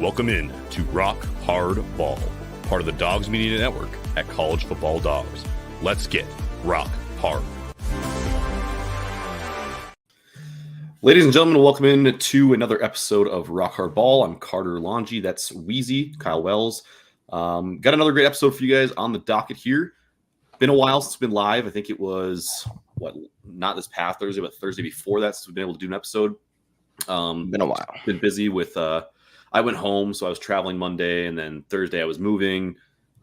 Welcome in to Rock Hard Ball, part of the Dogs Media Network at College Football Dogs. Let's get rock hard. Ladies and gentlemen, welcome in to another episode of Rock Hard Ball. I'm Karter Longy. That's Weezy, Kyle Wells. Got another great episode for you guys on the docket here. Been a while since it's been live. I think it was, not this past Thursday, but Thursday before that since we've been able to do an episode. Been a while. Been busy with, I went home, so I was traveling Monday, and then Thursday I was moving.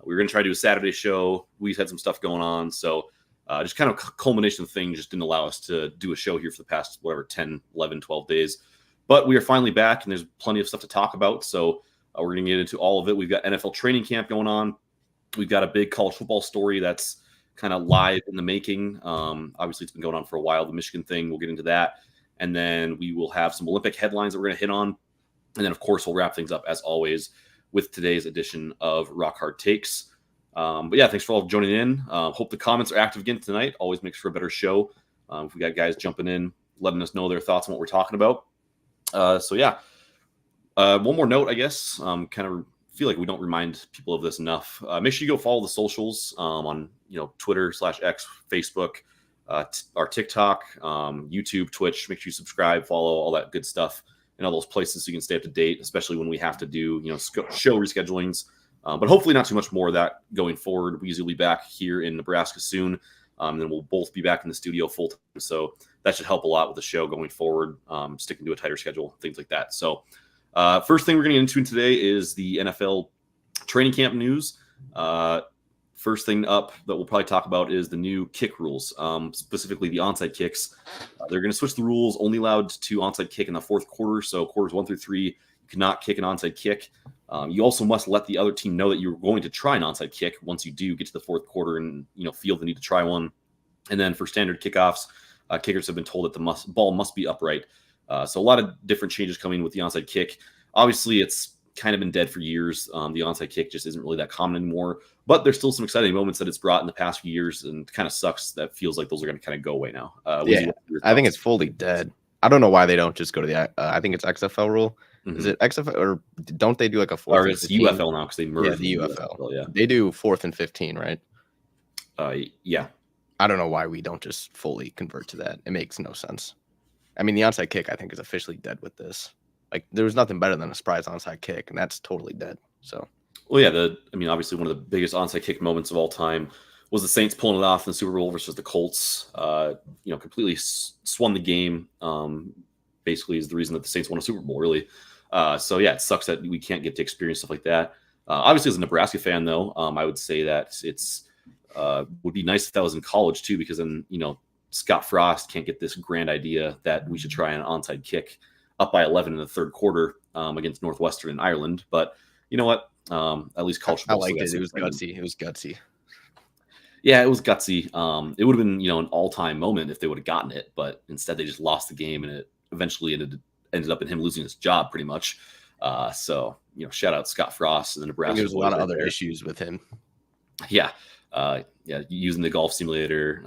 We were going to try to do a Saturday show. We had some stuff going on, so just kind of culmination of things just didn't allow us to do a show here for the past, 10, 11, 12 days. But we are finally back, and there's plenty of stuff to talk about, so we're going to get into all of it. We've got NFL training camp going on. We've got a big college football story that's kind of live in the making. Obviously, it's been going on for a while, the Michigan thing. We'll get into that. And then we will have some Olympic headlines that we're going to hit on. And then, of course, we'll wrap things up, as always, with today's edition of Rock Hard Takes. But yeah, thanks for all joining in. Hope the comments are active again tonight. Always makes for a better show. If we got guys jumping in, letting us know their thoughts on what we're talking about. One more note, I guess. Kind of feel like we don't remind people of this enough. Make sure you go follow the socials on Twitter/X, Facebook, our TikTok, YouTube, Twitch. Make sure you subscribe, follow, all that good stuff in all those places so you can stay up to date, especially when we have to do show reschedulings. But hopefully not too much more of that going forward. Weezy will be back here in Nebraska soon. Then we'll both be back in the studio full time. So that should help a lot with the show going forward, sticking to a tighter schedule, things like that. So first thing we're going to get into today is the NFL training camp news. First thing up that we'll probably talk about is the new kick rules, specifically the onside kicks. They're going to switch the rules, only allowed to onside kick in the fourth quarter. So quarters 1 through 3, you cannot kick an onside kick. You also must let the other team know that you're going to try an onside kick once you do get to the fourth quarter and feel the need to try one. And then for standard kickoffs, kickers have been told that the ball must be upright. So a lot of different changes coming with the onside kick. Obviously, it's kind of been dead for years. The onside kick just isn't really that common anymore. But there's still some exciting moments that it's brought in the past few years, and kind of sucks that feels like those are going to kind of go away now. Yeah, I think it's fully dead. I don't know why they don't just go to the I think it's XFL rule. Mm-hmm. Is it XFL, or don't they do like a 4th? Or it's UFL now because they merged. Yeah, the UFL. Yeah, they do 4th and 15, right? Yeah. I don't know why we don't just fully convert to that. It makes no sense. I mean, the onside kick, I think, is officially dead with this. Like, there was nothing better than a surprise onside kick, and that's totally dead. So, well, yeah, obviously one of the biggest onside kick moments of all time was the Saints pulling it off in the Super Bowl versus the Colts. Completely swung the game. Basically, is the reason that the Saints won a Super Bowl, really. So yeah, it sucks that we can't get to experience stuff like that. Obviously, as a Nebraska fan, though, I would say that it's would be nice if that was in college too, because then Scott Frost can't get this grand idea that we should try an onside kick up by 11 in the third quarter against Northwestern in Ireland. But you know what? At least college football. I liked it. It was gutsy. It was gutsy. Yeah, it was gutsy. It would have been an all-time moment if they would have gotten it, but instead they just lost the game, and it eventually ended up in him losing his job pretty much. So shout out Scott Frost and the Nebraska. There's a lot of other issues with him. Yeah. Using the golf simulator,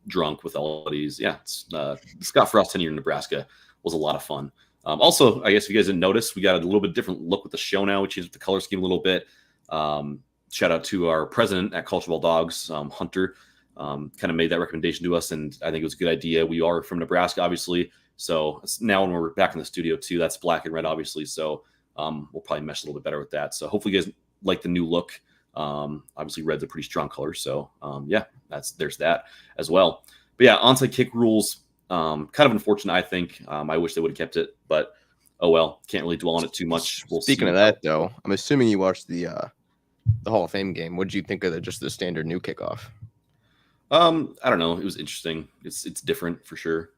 drunk with all of these. Yeah, Scott Frost tenure in Nebraska was a lot of fun. Also, I guess if you guys didn't notice, we got a little bit different look with the show now. We changed the color scheme a little bit. Shout out to our president at College Football Dogs, Hunter. Kind of made that recommendation to us, and I think it was a good idea. We are from Nebraska, obviously. So now when we're back in the studio too, that's black and red, obviously. So we'll probably mesh a little bit better with that. So hopefully you guys like the new look. Obviously red's a pretty strong color. So there's that as well. But yeah, onside kick rules, kind of unfortunate, I think. I wish they would have kept it, but oh well, can't really dwell on it too much. Speaking of that, though, I'm assuming you watched the Hall of Fame game. What did you think of just the standard new kickoff? I don't know. It was interesting. It's different for sure.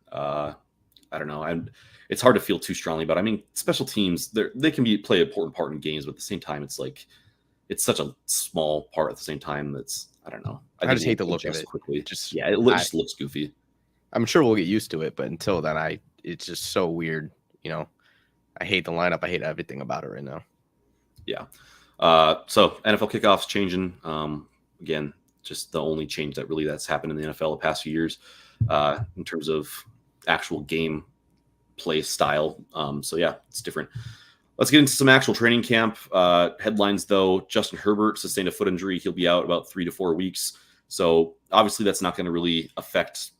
I don't know. It's hard to feel too strongly about. I mean, special teams, they can play an important part in games, but at the same time, it's like it's such a small part. At the same time, I don't know. I just hate the look of it. Quickly. It just looks goofy. I'm sure we'll get used to it, but until then, it's just so weird. I hate the lineup. I hate everything about it right now. Yeah. So NFL kickoffs changing. Again, just the only change that's happened in the NFL the past few years in terms of actual game play style. So yeah, it's different. Let's get into some actual training camp headlines, though. Justin Herbert sustained a foot injury. He'll be out about 3 to 4 weeks. So obviously that's not going to really affect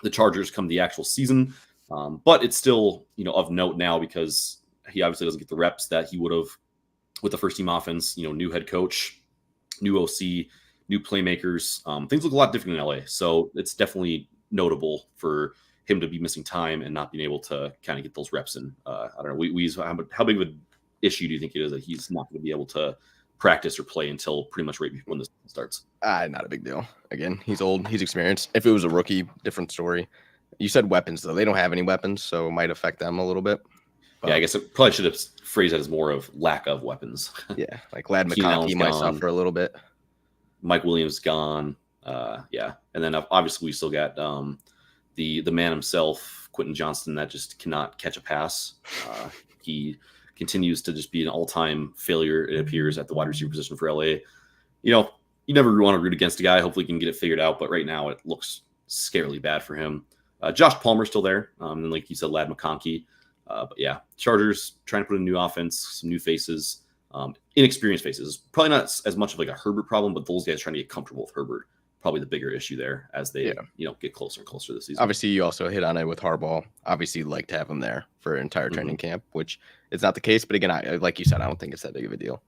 the Chargers come the actual season. But it's still, of note now because he obviously doesn't get the reps that he would have with the first team offense, new head coach, new OC, new playmakers. Things look a lot different in LA. So it's definitely notable for him to be missing time and not being able to kind of get those reps in. I don't know. How big of an issue do you think it is that he's not going to be able to practice or play until pretty much right when this starts? Not a big deal. Again, he's old. He's experienced. If it was a rookie, different story. You said weapons, though. They don't have any weapons, so it might affect them a little bit. But, yeah, I guess it probably should have phrased that as more of lack of weapons. Yeah, like Ladd McConkey might suffer a little bit. Mike Williams gone. Yeah, and then obviously we still got the man himself, Quentin Johnston, that just cannot catch a pass. He continues to just be an all-time failure, it appears, at the wide receiver position for LA. You never want to root against a guy. Hopefully he can get it figured out, but right now it looks scarily bad for him. Josh Palmer's still there, and like you said, Ladd McConkey. But yeah, Chargers trying to put in a new offense, some new faces, inexperienced faces. Probably not as much of like a Herbert problem, but those guys trying to get comfortable with Herbert. Probably the bigger issue there as they get closer and closer this season. Obviously, you also hit on it with Harbaugh. Obviously, you'd like to have him there for entire training camp, which is not the case. But again, like you said, I don't think it's that big of a deal.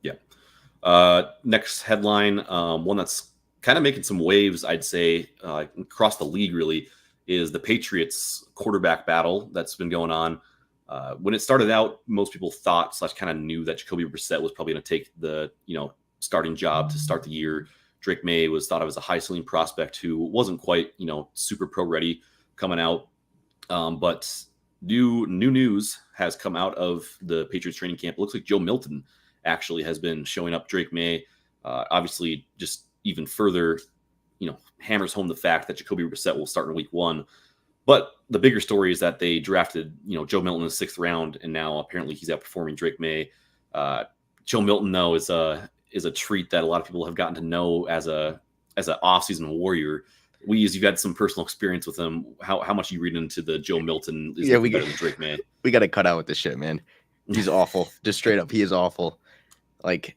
Yeah. Next headline, one that's kind of making some waves, I'd say, across the league really, is the Patriots quarterback battle that's been going on. When it started out, most people thought / kind of knew that Jacoby Brissett was probably going to take the starting job to start the year. Drake May was thought of as a high ceiling prospect who wasn't quite super pro ready coming out. But new news has come out of the Patriots training camp. It looks like Joe Milton actually has been showing up. Drake May, obviously, just even further hammers home the fact that Jacoby Brissett will start in week 1. But the bigger story is that they drafted, Joe Milton in the 6th round, and now apparently he's outperforming Drake May. Joe Milton, though, is a treat that a lot of people have gotten to know as an offseason warrior. You've had some personal experience with him. How much you read into the Joe Milton is better than Drake May? We got to cut out with this shit, man. He's awful. Just straight up, he is awful. Like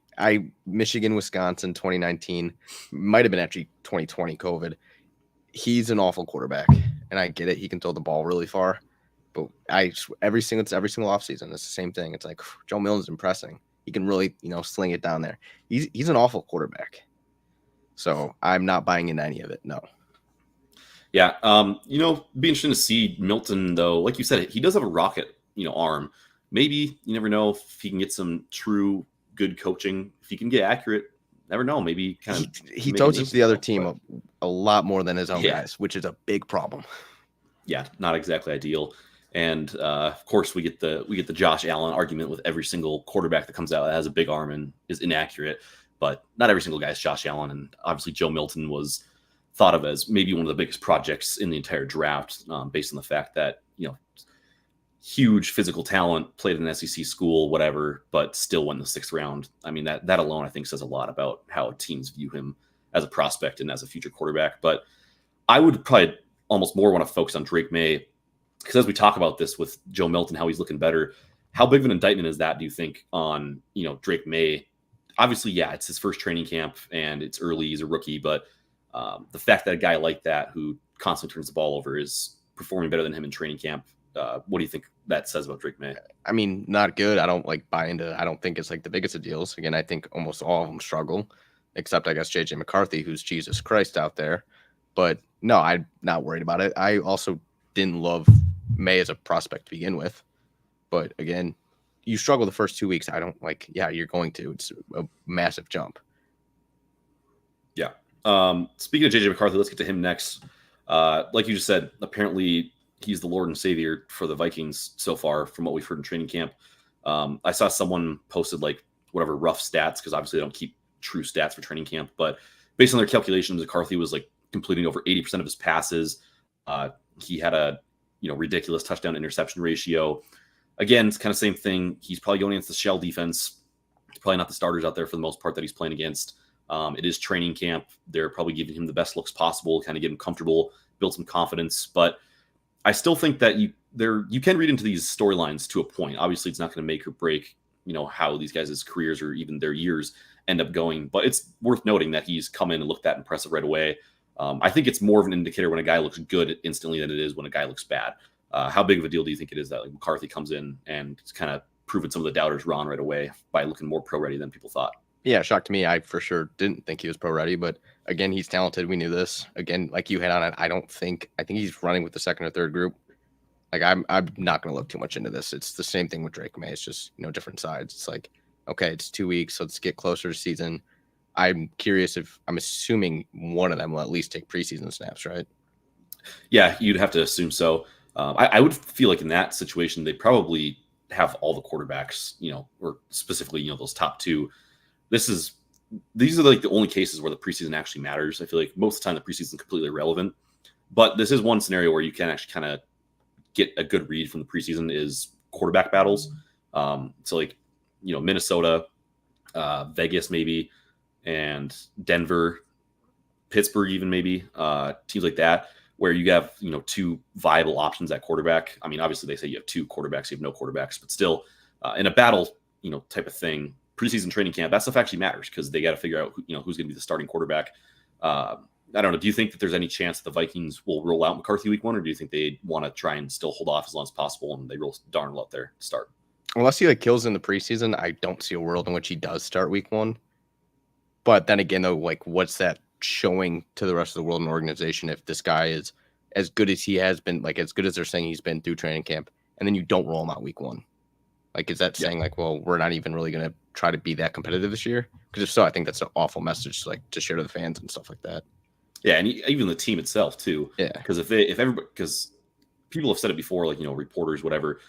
Michigan, Wisconsin, 2019, might have been actually 2020 COVID. He's an awful quarterback, and I get it. He can throw the ball really far, but every single offseason, it's the same thing. It's like Joe Milton's impressing. He can really, sling it down there. He's an awful quarterback. So I'm not buying into any of it. No. Yeah. Be interesting to see Milton, though. Like you said, he does have a rocket, arm. Maybe you never know if he can get some true good coaching. If he can get accurate, never know. Maybe kind of he coaches the other team a lot more than his own guys, which is a big problem. Yeah, not exactly ideal. And of course, we get the Josh Allen argument with every single quarterback that comes out that has a big arm and is inaccurate. But not every single guy is Josh Allen. And obviously, Joe Milton was thought of as maybe one of the biggest projects in the entire draft, based on the fact that huge physical talent, played in an SEC school, whatever, but still won the 6th round. I mean, that alone, I think, says a lot about how teams view him as a prospect and as a future quarterback. But I would probably almost more want to focus on Drake May, because as we talk about this with Joe Milton, how he's looking better, how big of an indictment is that, do you think, on Drake May? Obviously, yeah, it's his first training camp and it's early, he's a rookie, but the fact that a guy like that who constantly turns the ball over is performing better than him in training camp, what do you think that says about Drake May? I mean, not good. I don't buy into. I don't think it's like the biggest of deals. Again, I think almost all of them struggle, except I guess JJ McCarthy, who's Jesus Christ out there. But no, I'm not worried about it. I also didn't love May as a prospect to begin with. But again, you struggle the first 2 weeks. I don't like. Yeah, you're going to. It's a massive jump. Yeah. Speaking of JJ McCarthy, let's get to him next. Like you just said, apparently he's the Lord and Savior for the Vikings so far, from what we've heard in training camp. I saw someone posted like whatever rough stats, because obviously they don't keep true stats for training camp, but based on their calculations, McCarthy was like completing over 80% of his passes. He had a ridiculous touchdown interception ratio. Again, it's kind of same thing. He's probably going against the shell defense. It's probably not the starters out there for the most part that he's playing against. It is training camp. They're probably giving him the best looks possible, kind of get him comfortable, build some confidence. But I still think that you you can read into these storylines to a point. Obviously, it's not going to make or break, how these guys' careers or even their years end up going. But it's worth noting that he's come in and looked that impressive right away. I think it's more of an indicator when a guy looks good instantly than it is when a guy looks bad. How big of a deal do you think it is that like McCarthy comes in and kind of proven some of the doubters wrong right away by looking more pro ready than people thought? Yeah, shock to me. I for sure didn't think he was pro ready, but again, he's talented. We knew this. Again, like you hit on it, I think he's running with the second or third group. Like I'm not going to look too much into this. It's the same thing with Drake May. It's just different sides. It's like, okay, it's 2 weeks. Let's get closer to season. I'm curious if I'm assuming one of them will at least take preseason snaps, right? Yeah, you'd have to assume so. I would feel like in that situation they probably have all the quarterbacks, or specifically those top two. These are like the only cases where the preseason actually matters. I feel like most of the time the preseason is completely irrelevant, but this is one scenario where you can actually kind of get a good read from the preseason is quarterback battles. So like, Minnesota, Vegas maybe, and Denver, Pittsburgh even maybe, teams like that, where you have, two viable options at quarterback. I mean, obviously they say you have two quarterbacks, you have no quarterbacks, but still in a battle, type of thing, preseason training camp, that stuff actually matters because they got to figure out, who's going to be the starting quarterback. I don't know. Do you think that there's any chance the Vikings will roll out McCarthy week 1, or do you think they want to try and still hold off as long as possible and they roll Darnold out there to start? Unless he kills in the preseason, I don't see a world in which he does start week 1. But then again, though, like what's that showing to the rest of the world and organization if this guy is as good as he has been, like as good as they're saying he's been through training camp, and then you don't roll him out week 1? Like, is that saying like, well, we're not even really going to try to be that competitive this year? Because if so, I think that's an awful message to share to the fans and stuff like that. Yeah, and even the team itself too. Yeah, because because people have said it before, like reporters, whatever.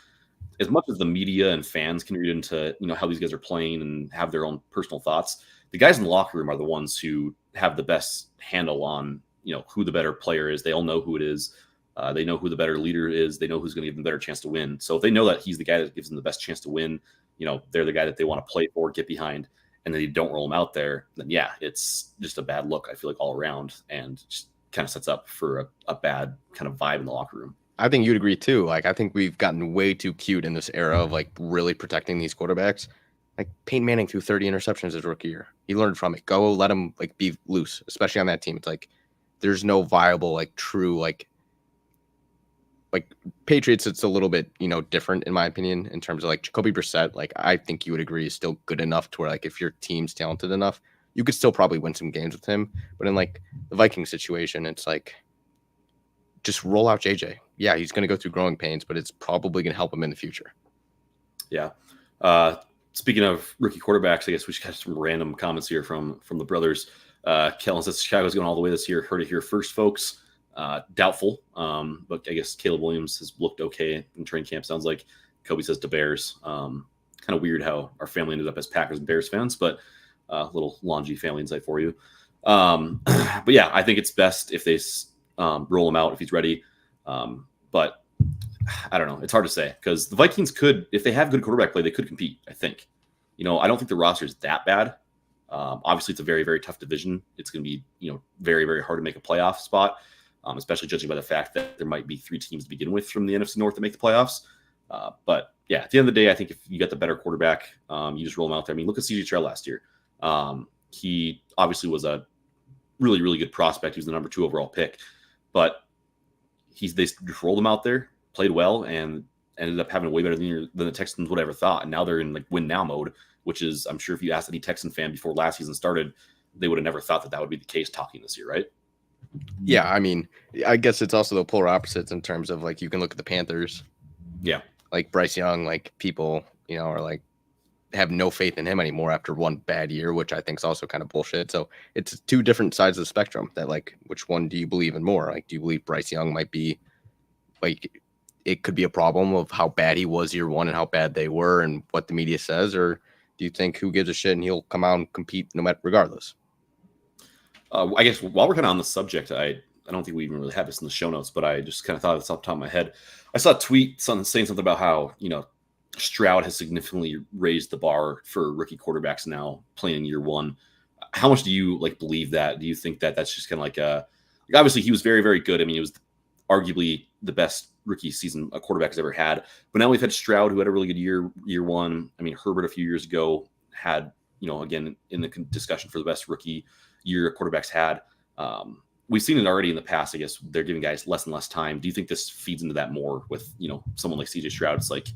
As much as the media and fans can read into how these guys are playing and have their own personal thoughts, the guys in the locker room are the ones who have the best handle on who the better player is. They all know who it is. They know who the better leader is. They know who's going to give them the better chance to win. So if they know that he's the guy that gives them the best chance to win, they're the guy that they want to play for, get behind, and then you don't roll him out there, then yeah, it's just a bad look, I feel like, all around, and just kind of sets up for a bad kind of vibe in the locker room. I think you'd agree too. Like, I think we've gotten way too cute in this era of like really protecting these quarterbacks. Like Peyton Manning threw 30 interceptions his rookie year. He learned from it. Go let him like be loose, especially on that team. It's like there's no viable like true like Patriots. It's a little bit different in my opinion in terms of like Jacoby Brissett. Like I think you would agree is still good enough to where like if your team's talented enough, you could still probably win some games with him. But in like the Vikings situation, it's like just roll out JJ. Yeah, he's going to go through growing pains, but it's probably going to help him in the future. Yeah. Speaking of rookie quarterbacks, I guess we should have some random comments here from the brothers. Kellen says Chicago's going all the way this year. Heard it here first, folks. Doubtful, but I guess Caleb Williams has looked okay in training camp. Sounds like Kobe says to Bears. Kind of weird how our family ended up as Packers and Bears fans, but a little Longy family insight for you. But yeah, I think it's best if they roll him out if he's ready. But I don't know. It's hard to say because the Vikings could, if they have good quarterback play, they could compete. I think. I don't think the roster is that bad. Obviously, it's a very, very tough division. It's going to be, very, very hard to make a playoff spot, especially judging by the fact that there might be 3 teams to begin with from the NFC North to make the playoffs. But yeah, at the end of the day, I think if you get the better quarterback, you just roll him out there. I mean, look at CJ Stroud last year. He obviously was a really, really good prospect. He was the number 2 overall pick, but they just rolled him out there, played well, and ended up having a way better than the Texans would ever thought. And now they're in like win now mode, which is, I'm sure if you asked any Texan fan before last season started, they would have never thought that would be the case talking this year, right? Yeah, I mean, I guess it's also the polar opposites in terms of like you can look at the Panthers. Yeah. Like Bryce Young, like people, are like have no faith in him anymore after one bad year, which I think is also kind of bullshit. So it's 2 different sides of the spectrum that like, which one do you believe in more? Like, do you believe Bryce Young might be like, it could be a problem of how bad he was year 1 and how bad they were and what the media says? Or do you think who gives a shit and he'll come out and compete no matter regardless? I guess while we're kind of on the subject, I don't think we even really have this in the show notes, but I just kind of thought of this off the top of my head. I saw a tweet saying something about how, Stroud has significantly raised the bar for rookie quarterbacks now playing in year 1. How much do you like believe that? Do you think that that's just kind of like obviously he was very, very good. I mean, he was arguably the best rookie season a quarterback has ever had. But now we've had Stroud, who had a really good year one. I mean, Herbert a few years ago had, again, in the discussion for the best rookie year quarterbacks had. We've seen it already in the past. I guess they're giving guys less and less time. Do you think this feeds into that more with, someone like CJ Stroud? It's like,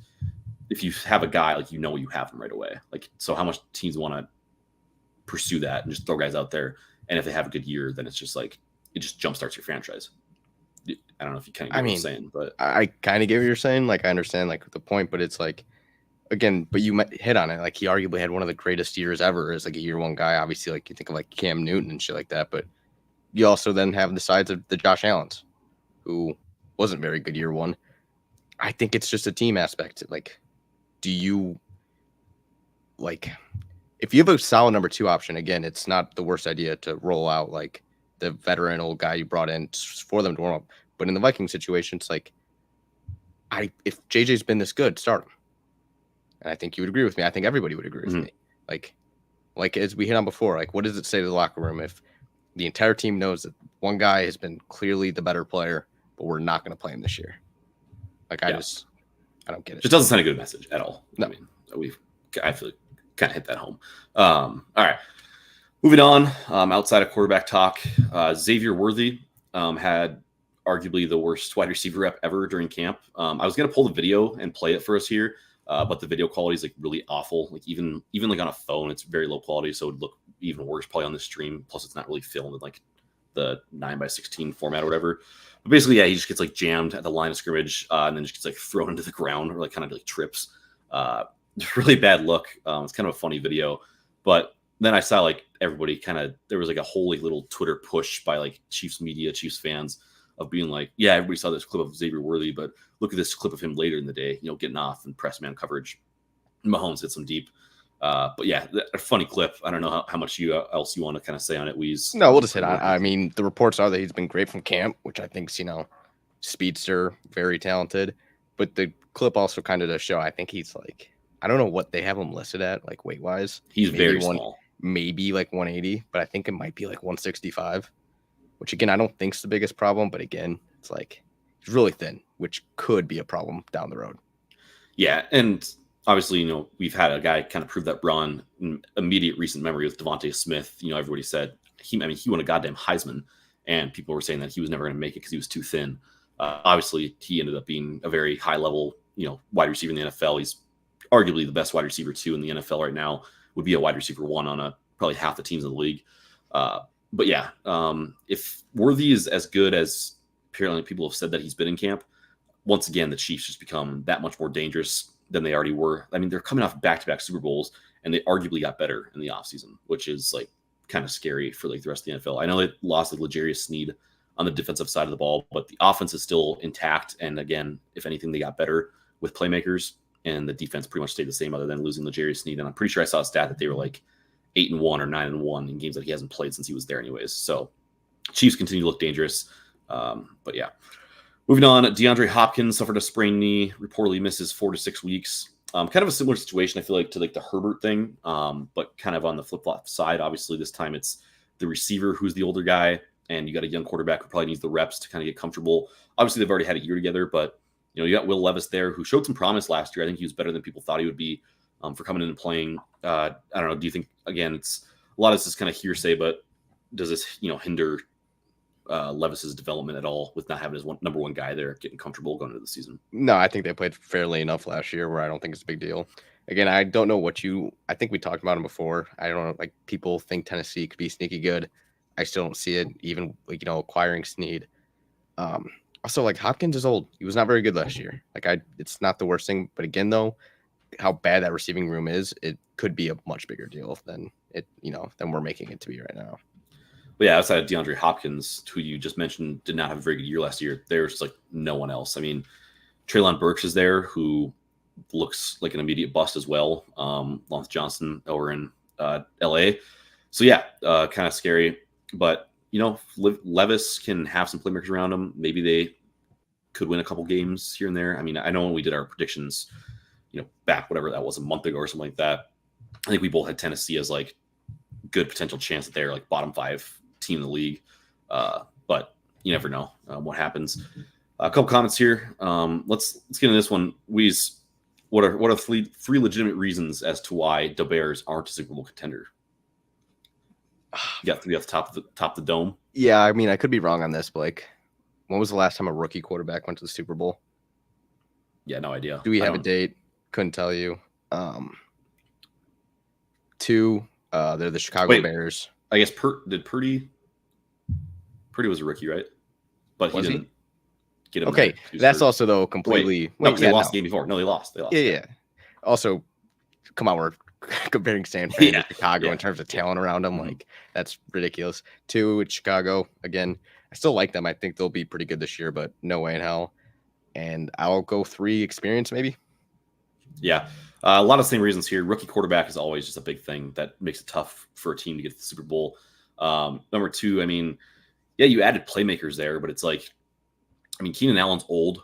if you have a guy, like, you have him right away. Like, so how much teams want to pursue that and just throw guys out there? And if they have a good year, then it's just like, it just jumpstarts your franchise. I don't know if you kind of get what I'm saying, but I kind of get what you're saying. Like, I understand like the point, but it's like, again, but you might hit on it. Like, he arguably had one of the greatest years ever as like a year one guy. Obviously, like you think of like Cam Newton and shit like that, but you also then have the sides of the Josh Allens, who wasn't very good year one. I think it's just a team aspect. Like, do you like if you have a solid number two option, again, it's not the worst idea to roll out like the veteran old guy you brought in for them to warm up. But in the Viking situation, it's like, if JJ's been this good, start him. And I think you would agree with me. I think everybody would agree with me. Like as we hit on before, like what does it say to the locker room if the entire team knows that one guy has been clearly the better player, but we're not going to play him this year? Like, I don't get it. Just doesn't send a good message at all. No. I mean, I feel like kind of hit that home. All right. Moving on, outside of quarterback talk, Xavier Worthy had arguably the worst wide receiver rep ever during camp. I was going to pull the video and play it for us here, but the video quality is like really awful. Like even like on a phone, it's very low quality, so it would look even worse probably on the stream. Plus, it's not really filmed in like the 9:16 format or whatever. But basically, yeah, he just gets like jammed at the line of scrimmage and then just gets like thrown into the ground or like kind of like trips. Really bad look. It's kind of a funny video, but then I saw like everybody there was like a whole like little Twitter push by like Chiefs media, Chiefs fans of being like, yeah, everybody saw this clip of Xavier Worthy, but look at this clip of him later in the day, getting off and press man coverage. Mahomes hit some deep. But yeah, a funny clip. I don't know how much else you want to kind of say on it, Weez. No, we'll just hit on. I mean, the reports are that he's been great from camp, which I think's speedster, very talented. But the clip also kind of does show. I think he's like, I don't know what they have him listed at, like weight wise. He's very small, maybe like 180, but I think it might be like 165. Which again, I don't think's the biggest problem. But again, it's like he's really thin, which could be a problem down the road. Yeah, and obviously, we've had a guy kind of prove that run in immediate recent memory with Devontae Smith. Everybody said he won a goddamn Heisman, and people were saying that he was never going to make it because he was too thin. Obviously, he ended up being a very high level, wide receiver in the NFL. He's arguably the best wide receiver 2 in the NFL right now. Would be a wide receiver 1 on probably half the teams in the league. But yeah, if Worthy is as good as apparently people have said that he's been in camp, once again, the Chiefs just become that much more dangerous than they already were. I mean, they're coming off back-to-back Super Bowls, and they arguably got better in the offseason, which is like kind of scary for like the rest of the NFL. I know they lost like L'Jarius Sneed on the defensive side of the ball, but the offense is still intact. And again, if anything, they got better with playmakers, and the defense pretty much stayed the same other than losing L'Jarius Sneed. And I'm pretty sure I saw a stat that they were like 8-1 or 9-1 in games that he hasn't played since he was there anyways. So Chiefs continue to look dangerous. But yeah. Moving on, DeAndre Hopkins suffered a sprained knee, reportedly misses 4 to 6 weeks. Kind of a similar situation, I feel like, to like the Herbert thing, but kind of on the flip-flop side. Obviously, this time it's the receiver who's the older guy, and you got a young quarterback who probably needs the reps to kind of get comfortable. Obviously, they've already had a year together, but you got Will Levis there, who showed some promise last year. I think he was better than people thought he would be for coming in and playing. I don't know. Do you think, again, it's a lot of this is kind of hearsay, but does this hinder Levis's development at all with not having his number one guy there getting comfortable going into the season? No, I think they played fairly enough last year where I don't think it's a big deal. Again, I don't know I think we talked about him before. I don't know, like people think Tennessee could be sneaky good. I still don't see it, even like, acquiring Snead. Also, like Hopkins is old. He was not very good last year. It's not the worst thing, but again, though, how bad that receiving room is, it could be a much bigger deal than we're making it to be right now. But yeah, outside of DeAndre Hopkins, who you just mentioned did not have a very good year last year, there's like no one else. I mean, Treylon Burks is there, who looks like an immediate bust as well. Lance Johnson over in LA. So yeah, kind of scary. But Levis can have some playmakers around him. Maybe they could win a couple games here and there. I mean, I know when we did our predictions, back whatever that was, a month ago or something like that, I think we both had Tennessee as like good potential chance that they're like bottom 5 team in the league. But you never know what happens. A couple comments here. Let's get into this one. What are three legitimate reasons as to why the Bears aren't a Super Bowl contender? You got three off the top of the dome. Yeah, I mean, I could be wrong on this, Blake. When was the last time a rookie quarterback went to the Super Bowl? Yeah, no idea. Do we have a date? Couldn't tell you. Two, they're the Chicago Bears. I guess Purdy was a rookie, right? But he didn't get him. Okay, that's also though completely. They lost the game before. No, they lost. Yeah. Also, come on, we're comparing San Fran to Chicago in terms of talent around them. Like, that's ridiculous. Two, with Chicago, again, I still like them. I think they'll be pretty good this year, but no way in hell. And I'll go three, experience maybe. Yeah. A lot of the same reasons here. Rookie quarterback is always just a big thing that makes it tough for a team to get to the Super Bowl. Number two, I mean, yeah, you added playmakers there, but it's like, I mean, Keenan Allen's old.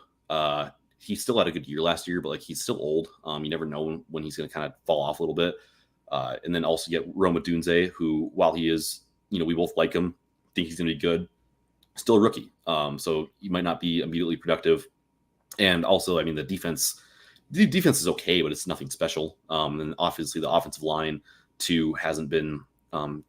He still had a good year last year, but like he's still old. You never know when he's going to kind of fall off a little bit. And then also get Roma Dunze, who, while he is, we both like him, think he's going to be good, still a rookie. So he might not be immediately productive. And also, I mean, the defense is okay, but it's nothing special. And obviously the offensive line too hasn't been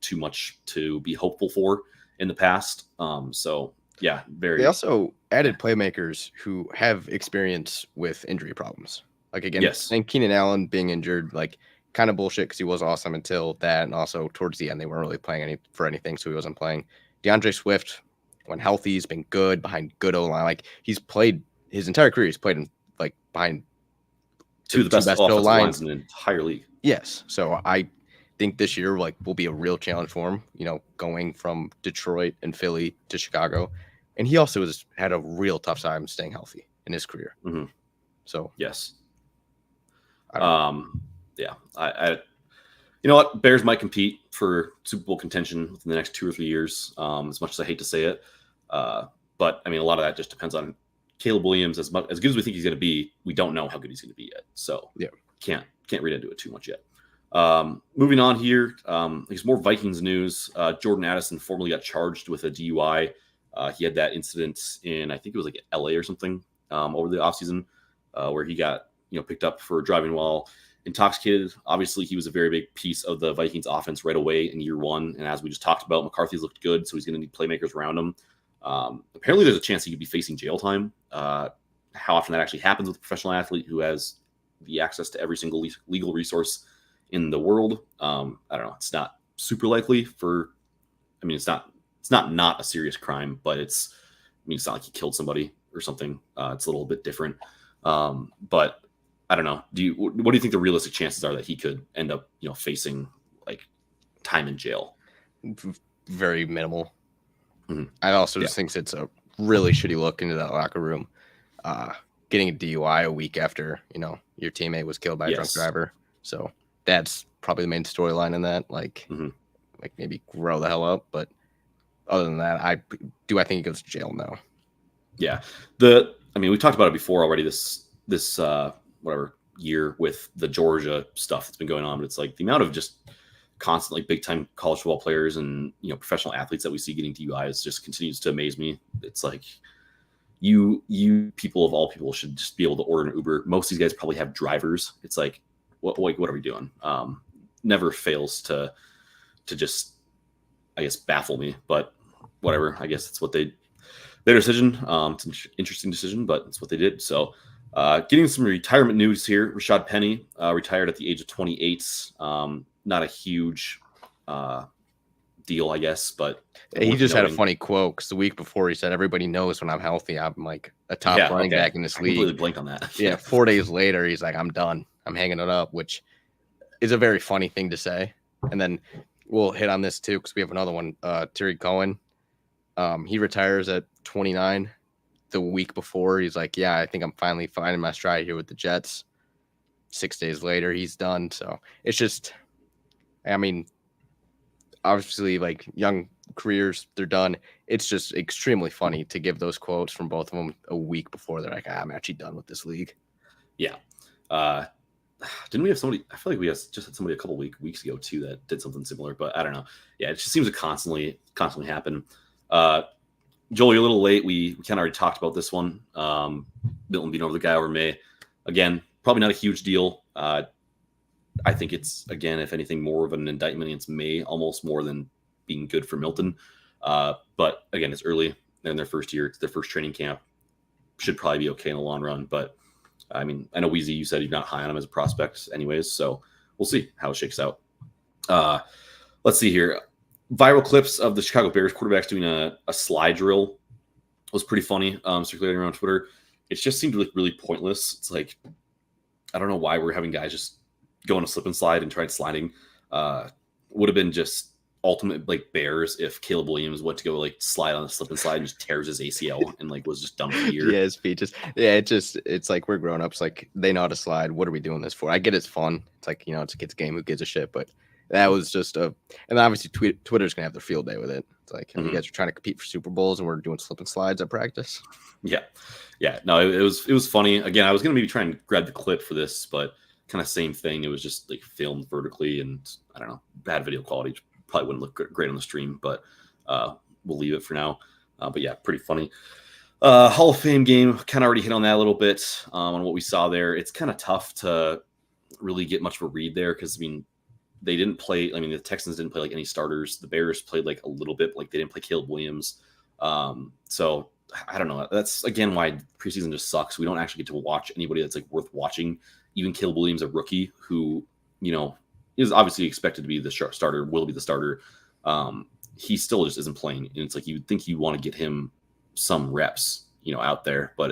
too much to be hopeful for in the past. So yeah, They also added playmakers who have experience with injury problems. Like again, and Keenan Allen being injured, like kind of bullshit because he was awesome until that, and also towards the end they weren't really playing for anything, so he wasn't playing. DeAndre Swift, when healthy, has been good behind good O-line. Like he's played his entire career. He's played in like behind two of the best offensive lines in the entire league. Yes, so I think this year will be a real challenge for him. Going from Detroit and Philly to Chicago. And he also has had a real tough time staying healthy in his career. Mm-hmm. So yes, yeah. I you know what? Bears might compete for Super Bowl contention within the next 2 or 3 years. As much as I hate to say it, but I mean, a lot of that just depends on Caleb Williams. As good as we think he's going to be, we don't know how good he's going to be yet. So yeah, can't read into it too much yet. Moving on here, there's more Vikings news. Jordan Addison formally got charged with a DUI. He had that incident in, I think it was like LA or something, over the offseason, where he got, picked up for driving while intoxicated. Obviously, he was a very big piece of the Vikings offense right away in year one. And as we just talked about, McCarthy's looked good, so he's going to need playmakers around him. Apparently, there's a chance he could be facing jail time. How often that actually happens with a professional athlete who has the access to every single legal resource in the world, I don't know. It's not super likely it's not a serious crime, but it's not like he killed somebody or something. It's a little bit different. But I don't know. What do you think the realistic chances are that he could end up, facing like time in jail? Very minimal. Mm-hmm. I also just think it's a really shitty look into that locker room. Getting a DUI a week after, your teammate was killed by a drunk driver. So that's probably the main storyline in that. Like maybe grow the hell up, but other than that, I think he goes to jail now. Yeah. We talked about it before already, this year with the Georgia stuff that's been going on, but it's like the amount of just constantly big time college football players and, professional athletes that we see getting DUIs just continues to amaze me. It's like you people of all people should just be able to order an Uber. Most of these guys probably have drivers. It's like, what are we doing? Never fails to just, I guess, baffle me, but whatever. I guess it's their decision. It's an interesting decision, but it's what they did. So getting some retirement news here. Rashad Penny retired at the age of 28. Not a huge deal, I guess, but he just had a funny quote because the week before he said, "Everybody knows when I'm healthy, I'm like a top running back in this league." I completely blinked on that. Yeah, 4 days later, he's like, "I'm done. I'm hanging it up," which is a very funny thing to say. And then we'll hit on this too because we have another one. Terry Cohen, he retires at 29. The week before, he's like, "Yeah, I think I'm finally finding my stride here with the Jets." 6 days later, he's done. So it's just, obviously, like young careers, they're done. It's just extremely funny to give those quotes from both of them a week before they're like, "I'm actually done with this league." Yeah. Didn't we have somebody? I feel like we just had somebody a couple weeks ago too that did something similar, but I don't know. Yeah, it just seems to constantly happen. Joel, you're a little late. We kind of already talked about this one. Milton being over the guy over May. Again, probably not a huge deal. I think it's, again, if anything, more of an indictment against May, almost more than being good for Milton. But again, it's early. They're in their first year. It's their first training camp. Should probably be okay in the long run. But I mean, I know Weezy, you said you're not high on him as a prospect anyways. So we'll see how it shakes out. Let's see here. Viral clips of the Chicago Bears quarterbacks doing a slide drill was pretty funny, circulating around Twitter. It just seemed like really pointless. It's like, I don't know why we're having guys just go on a slip and slide and try sliding. Would have been just ultimate like Bears if Caleb Williams went to go like slide on a slip and slide and just tears his ACL and like was just done for the year. Yeah, his feet just it's like we're grown ups. Like they know how to slide. What are we doing this for? I get it's fun. It's like, it's a kid's game. Who gives a shit? But that was just and obviously Twitter's gonna have their field day with it. It's like you guys are trying to compete for Super Bowls and we're doing slip and slides at practice. Yeah. No, it was funny. Again, I was gonna maybe try and grab the clip for this, but kind of same thing. It was just like filmed vertically and I don't know, bad video quality. Probably wouldn't look great on the stream, but we'll leave it for now. But yeah, pretty funny. Hall of Fame game, kind of already hit on that a little bit on what we saw there. It's kind of tough to really get much of a read there because, I mean, they didn't play. I mean, the Texans didn't play like any starters. The Bears played like a little bit, like they didn't play Caleb Williams. So I don't know. That's, again, why preseason just sucks. We don't actually get to watch anybody that's like worth watching. Even Caleb Williams, a rookie who, is obviously expected to be the starter, will be the starter. He still just isn't playing. And it's like you would think you want to get him some reps, out there, but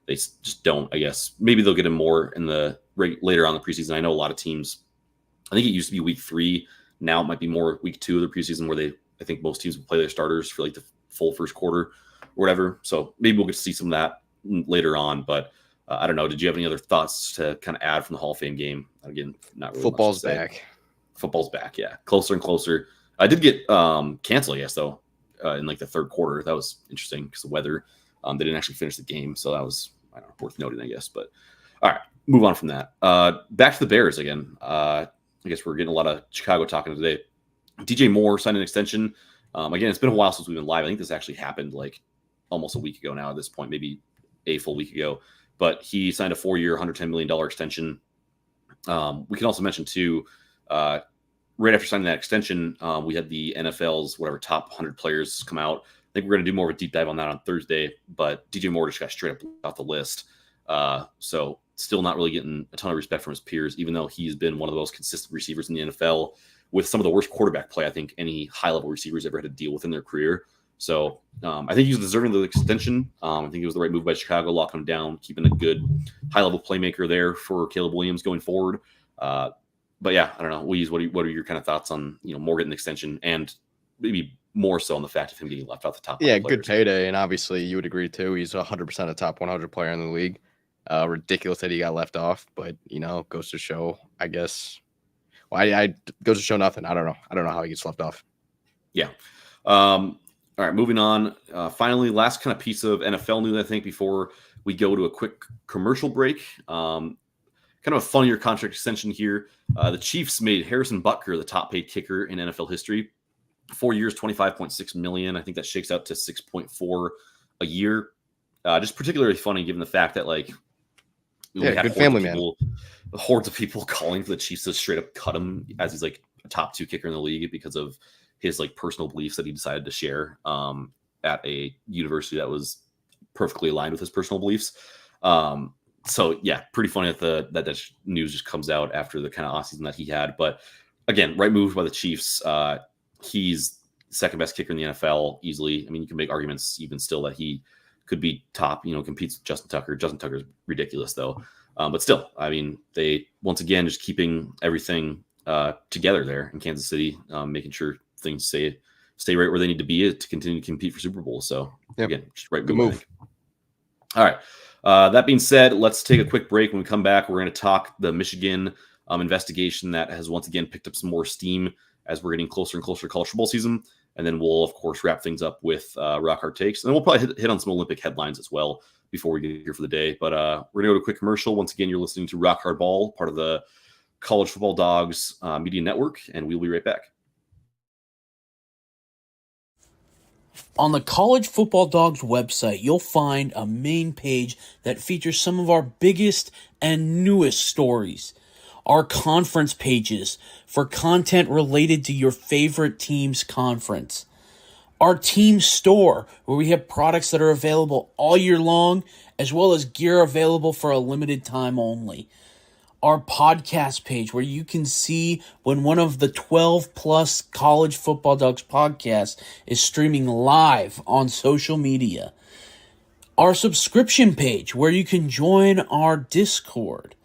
they just don't, I guess. Maybe they'll get him more in the later on in the preseason. I know a lot of teams, I think it used to be week 3. Now it might be more week 2 of the preseason where I think most teams will play their starters for like the full first quarter or whatever. So maybe we'll get to see some of that later on, but I don't know. Did you have any other thoughts to kind of add from the Hall of Fame game? Again, not really. Football's back. Football's back. Yeah. Closer and closer. I did get canceled, I guess, though, in like the third quarter. That was interesting because the weather. They didn't actually finish the game. So that was, I don't know, worth noting, I guess. But all right, move on from that. Back to the Bears again. I guess we're getting a lot of Chicago talking today. DJ Moore signed an extension. Again, it's been a while since we've been live. I think this actually happened like almost a week ago now at this point, maybe a full week ago. But he signed a 4-year, $110 million extension. We can also mention, too, right after signing that extension, we had the NFL's top 100 players come out. I think we're going to do more of a deep dive on that on Thursday. But DJ Moore just got straight up off the list. So still not really getting a ton of respect from his peers, even though he's been one of the most consistent receivers in the NFL with some of the worst quarterback play I think any high-level receivers ever had to deal with in their career. So I think he was deserving of the extension. I think it was the right move by Chicago, locking him down, keeping a good high-level playmaker there for Caleb Williams going forward. But yeah, I don't know. Weeze, what are your kind of thoughts on Moore getting an extension and maybe more so on the fact of him getting left off the top? Yeah, good payday, and obviously you would agree too. He's 100% a top 100 player in the league. Ridiculous that he got left off, but goes to show, I guess. Well, I goes to show nothing. I don't know how he gets left off. Yeah. All right, moving on. Finally, last kind of piece of NFL news, I think, before we go to a quick commercial break. Kind of a funnier contract extension here. The Chiefs made Harrison Butker the top-paid kicker in NFL history. 4 years, $25.6 million. I think that shakes out to 6.4 a year. Just particularly funny given the fact that good family man. Hordes of people calling for the Chiefs to straight up cut him as he's like a top 2 kicker in the league because of his personal beliefs that he decided to share at a university that was perfectly aligned with his personal beliefs. So yeah, pretty funny that that news just comes out after the kind of offseason that he had. But again, right move by the Chiefs. He's second best kicker in the NFL easily. I mean, you can make arguments even still that he could be top, competes with Justin Tucker. Justin Tucker's ridiculous though. But still, I mean, they once again just keeping everything together there in Kansas City, making sure things stay right where they need to be to continue to compete for Super Bowl. So again, just right move. All right. That being said, let's take a quick break. When we come back, we're going to talk the Michigan investigation that has once again picked up some more steam as we're getting closer and closer to college football season. And then we'll, of course, wrap things up with Rock Hard Takes. And then we'll probably hit on some Olympic headlines as well before we get here for the day. But we're going to go to a quick commercial. Once again, you're listening to Rock Hard Ball, part of the College Football Dogs Media Network, and we'll be right back. On the College Football Dogs website, you'll find a main page that features some of our biggest and newest stories. Our conference pages for content related to your favorite team's conference. Our team store, where we have products that are available all year long, as well as gear available for a limited time only. Our podcast page, where you can see when one of the 12 plus College Football Dogs podcasts is streaming live on social media. Our subscription page, where you can join our Discord.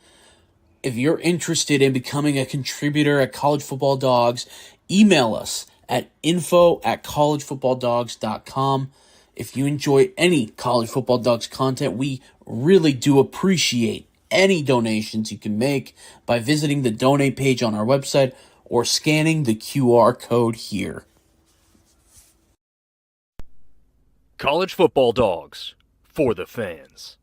If you're interested in becoming a contributor at College Football Dogs, email us at info@collegefootballdogs.com. If you enjoy any College Football Dogs content, we really do appreciate any donations you can make by visiting the donate page on our website or scanning the QR code here. College Football Dogs, for the fans.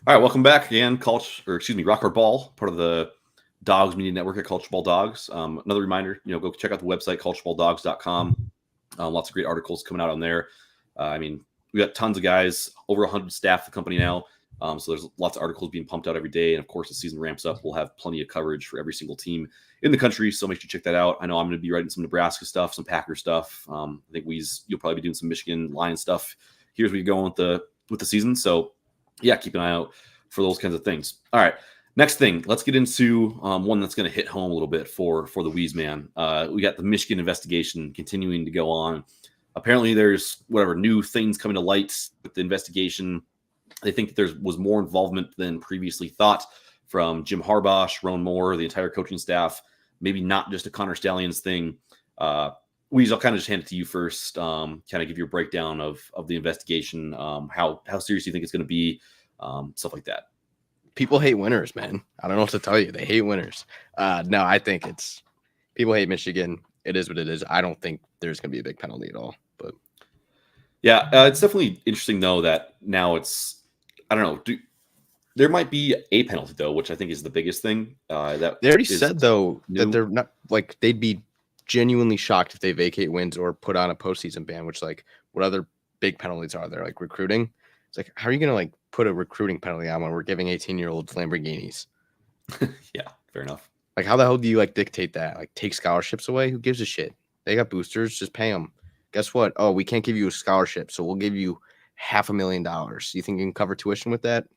All right, welcome back again. Rock Our Ball, part of the Dogs Media Network at College Football Dogs. Another reminder, go check out the website, collegefootballdogs.com. Lots of great articles coming out on there. We got tons of guys, over 100 staff at the company now. So there's lots of articles being pumped out every day. And of course, the season ramps up. We'll have plenty of coverage for every single team in the country. So make sure you check that out. I know I'm going to be writing some Nebraska stuff, some Packer stuff. I think you'll probably be doing some Michigan Lions stuff. Here's where you're going with the season. So yeah, keep an eye out for those kinds of things. All right. Next thing, let's get into one that's going to hit home a little bit for the Weez man. We got the Michigan investigation continuing to go on. Apparently, there's new things coming to light with the investigation. They think that there was more involvement than previously thought from Jim Harbaugh, Ron Moore, the entire coaching staff. Maybe not just a Connor Stallions thing. Weez, I'll kind of just hand it to you first. Kind of give your breakdown of the investigation, how serious you think it's going to be, stuff like that. People hate winners, man. I don't know what to tell you. They hate winners. No, I think people hate Michigan. It is what it is. I don't think there's going to be a big penalty at all. But yeah, it's definitely interesting though that now I don't know. There might be a penalty though, which I think is the biggest thing. That they already said though new. that they're not they'd be genuinely shocked if they vacate wins or put on a postseason ban. Which what other big penalties are there? Like recruiting. It's how are you going to put a recruiting penalty on when we're giving 18-year-olds Lamborghinis? Yeah, fair enough. How the hell do you dictate that? Take scholarships away? Who gives a shit? They got boosters, just pay them. Guess what? Oh, we can't give you a scholarship, so we'll give you $500,000. You think you can cover tuition with that?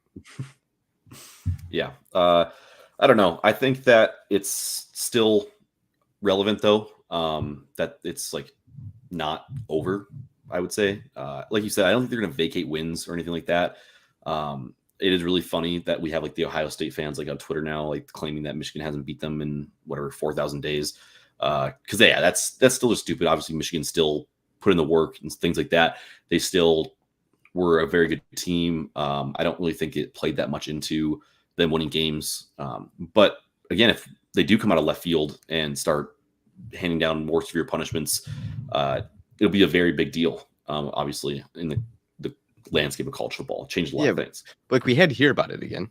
Yeah. I don't know. I think that it's still relevant though. That it's not over, I would say. Like you said, I don't think they're going to vacate wins or anything like that. It is really funny that we have the Ohio State fans on Twitter now, claiming that Michigan hasn't beat them in 4,000 days. Because that's still just stupid. Obviously, Michigan still put in the work and things like that. They still were a very good team. I don't really think it played that much into them winning games. But again, if they do come out of left field and start handing down more severe punishments, it'll be a very big deal. Obviously, in the landscape of college football, it changed a lot of things. We had to hear about it again.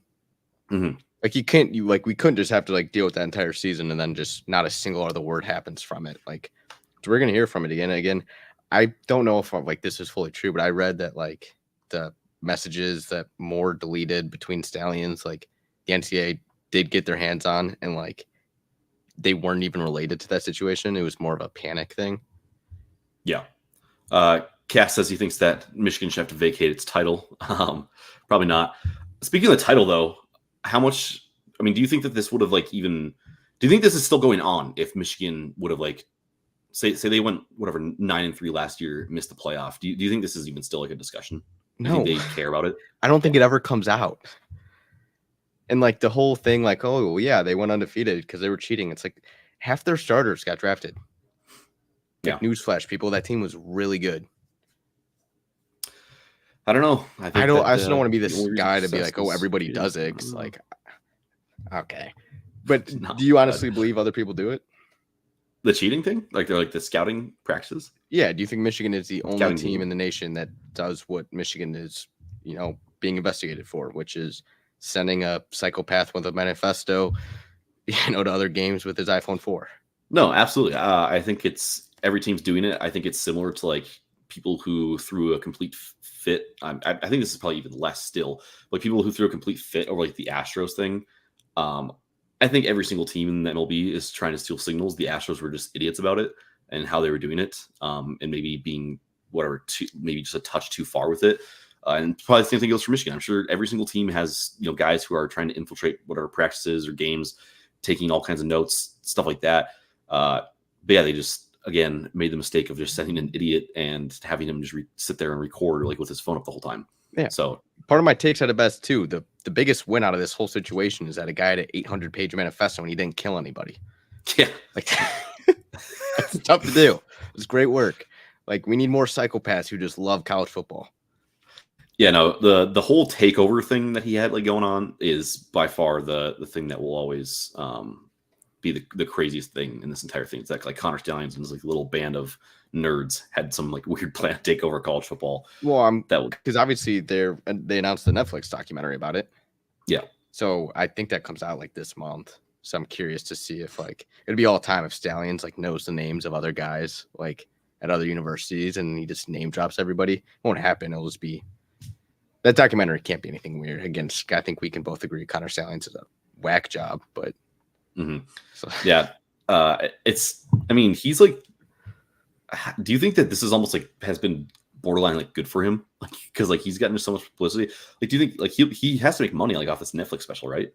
Mm-hmm. We couldn't just have to deal with that entire season and then just not a single other word happens from it. So we're gonna hear from it again and again. I don't know if this is fully true, but I read that the messages that Moore deleted between Stallions, the NCAA did get their hands on, and they weren't even related to that situation. It was more of a panic thing. Yeah. Cass says he thinks that Michigan should have to vacate its title. Probably not. Speaking of the title, though, how much? Do you think that this would have do you think this is still going on if Michigan would have say they went 9-3 last year, missed the playoff? Do you think this is even still a discussion? No, do you think they care about it? I don't think it ever comes out. And the whole thing, oh well, yeah, they went undefeated because they were cheating. It's half their starters got drafted. Yeah. Newsflash, people, that team was really good. I don't know. I just don't want to be this guy to be oh, everybody does it. It's okay. But do you honestly believe other people do it? The cheating thing? They're the scouting practices? Yeah. Do you think Michigan is the only team in the nation that does what Michigan is, being investigated for, which is sending a psychopath with a manifesto, to other games with his iPhone 4? No, absolutely. I think it's every team's doing it. I think it's similar to like people who threw a complete fit. I think this is probably even less still, like people who threw a complete fit over like the Astros thing. I think every single team in the MLB is trying to steal signals. The Astros were just idiots about it and how they were doing it, and maybe being maybe just a touch too far with it. And probably the same thing goes for Michigan. I'm sure every single team has guys who are trying to infiltrate whatever practices or games, taking all kinds of notes, stuff like that. But yeah, they just again made the mistake of just sending an idiot and having him just sit there and record like with his phone up the whole time. Yeah. So part of my takes at the best too. The biggest win out of this whole situation is that a guy had an 800-page manifesto and he didn't kill anybody. Yeah, like it's tough to do. It's great work. Like we need more psychopaths who just love college football. Yeah, no, the whole takeover thing that he had like going on is by far the thing that will always be the craziest thing in this entire thing. It's like Connor Stallions and his like little band of nerds had some like weird plan to take over college football. Well, because obviously they announced the Netflix documentary about it. Yeah. So I think that comes out like this month. So I'm curious to see if like it'd be all time if Stallions like knows the names of other guys like at other universities and he just name drops everybody. It won't happen. It'll just be that documentary can't be anything weird. Again, I think we can both agree Connor Stallions is a whack job, but so. Yeah, I mean, he's like, do you think that this is almost like has been borderline like good for him? Like, because like he's gotten so much publicity. Like, do you think like he has to make money like off this Netflix special, right?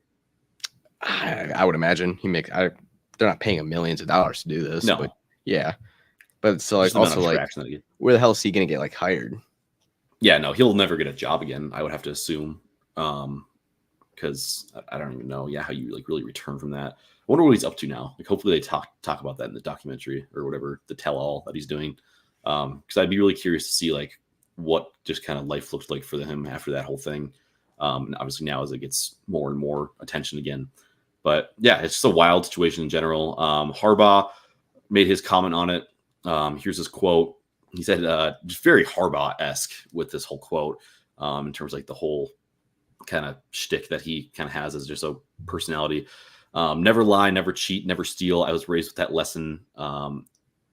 I would imagine they're not paying him millions of dollars to do this. No. But yeah. But so like also like where the hell is he gonna get like hired? Yeah, no, he'll never get a job again, I would have to assume. Because I don't even know, how you like really return from that. I wonder what he's up to now. Like, hopefully they talk about that in the documentary or whatever, the tell-all that he's doing. Because I'd be really curious to see like what just kind of life looks like for him after that whole thing. And obviously now as it gets more and more attention again. But yeah, it's just a wild situation in general. Harbaugh made his comment on it. Here's his quote. He said, just very Harbaugh-esque with this whole quote, in terms of like the whole kind of shtick that he kind of has as just a personality. Never lie, never cheat, never steal. I was raised with that lesson.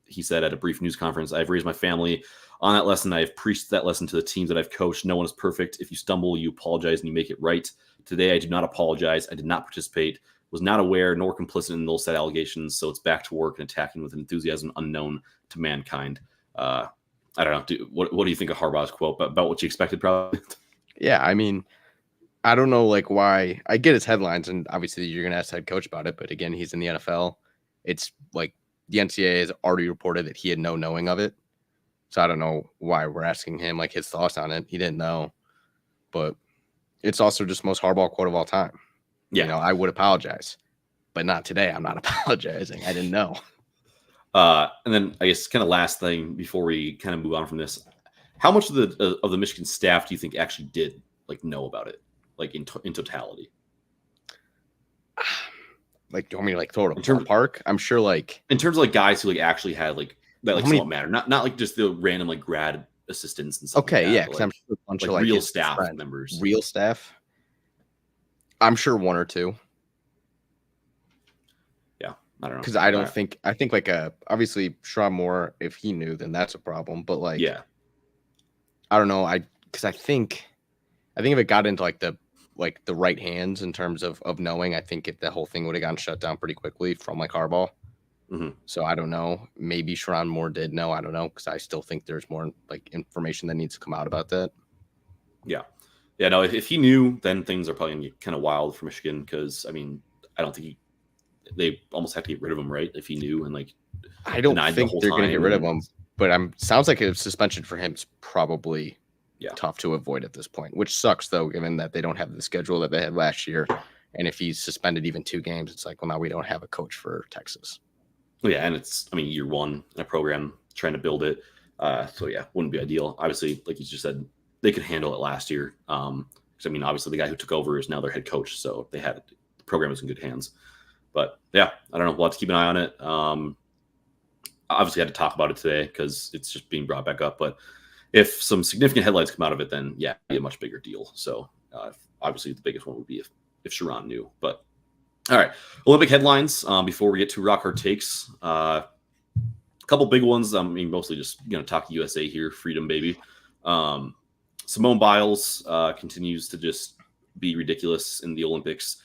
He said at a brief news conference, I've raised my family on that lesson. I've preached that lesson to the teams that I've coached. No one is perfect. If you stumble, you apologize and you make it right. Today, I do not apologize. I did not participate, was not aware nor complicit in those said allegations. So it's back to work and attacking with an enthusiasm unknown to mankind. I don't know. What do you think of Harbaugh's quote about what you expected? Probably. Yeah, I mean, I don't know like why. I get his headlines, and obviously you're gonna ask the head coach about it. But again, he's in the NFL. It's like the NCAA has already reported that he had no knowing of it. So I don't know why we're asking him like his thoughts on it. He didn't know, but it's also just most Harbaugh quote of all time. Yeah, I would apologize, but not today. I'm not apologizing. I didn't know. And then I guess kind of last thing before we kind of move on from this, how much of the Michigan staff do you think actually did like know about it, like in totality? Like, do you want me to like throw it in terms of park? I'm sure like in terms of like guys who like actually had like that like somewhat matter, not like just the random like grad assistants and stuff. Okay, like yeah, because like, I'm sure a bunch like of like real staff members, real staff. I'm sure one or two. Yeah, I don't know because I don't think I think like obviously Sherrod Moore, if he knew, then that's a problem. But like, yeah, I don't know. I think if it got into like the right hands in terms of knowing, I think the whole thing would have gotten shut down pretty quickly from like Harbaugh. Mm-hmm. So I don't know. Maybe Sherrod Moore did know. I don't know because I still think there's more like information that needs to come out about that. Yeah. Yeah, no, if he knew, then things are probably going to get kind of wild for Michigan because, I mean, I don't think they almost have to get rid of him, right? If he knew and like, I don't think they're going to get rid of him, but sounds like a suspension for him is probably tough to avoid at this point, which sucks though, given that they don't have the schedule that they had last year. And if he's suspended even 2 games, it's like, well, now we don't have a coach for Texas. Yeah, and it's, I mean, year one in a program trying to build it. So yeah, wouldn't be ideal. Obviously, like you just said, they could handle it last year. Because I mean, obviously the guy who took over is now their head coach, so they had the program was in good hands. But yeah, I don't know. We'll have to keep an eye on it. Obviously, I had to talk about it today because it's just being brought back up. But if some significant headlines come out of it, then yeah, it'd be a much bigger deal. So obviously, the biggest one would be if Sherrod knew. But all right, Olympic headlines before we get to rock hard takes. couple big ones. I mean, mostly just talk USA here, freedom baby. Simone Biles continues to just be ridiculous in the Olympics.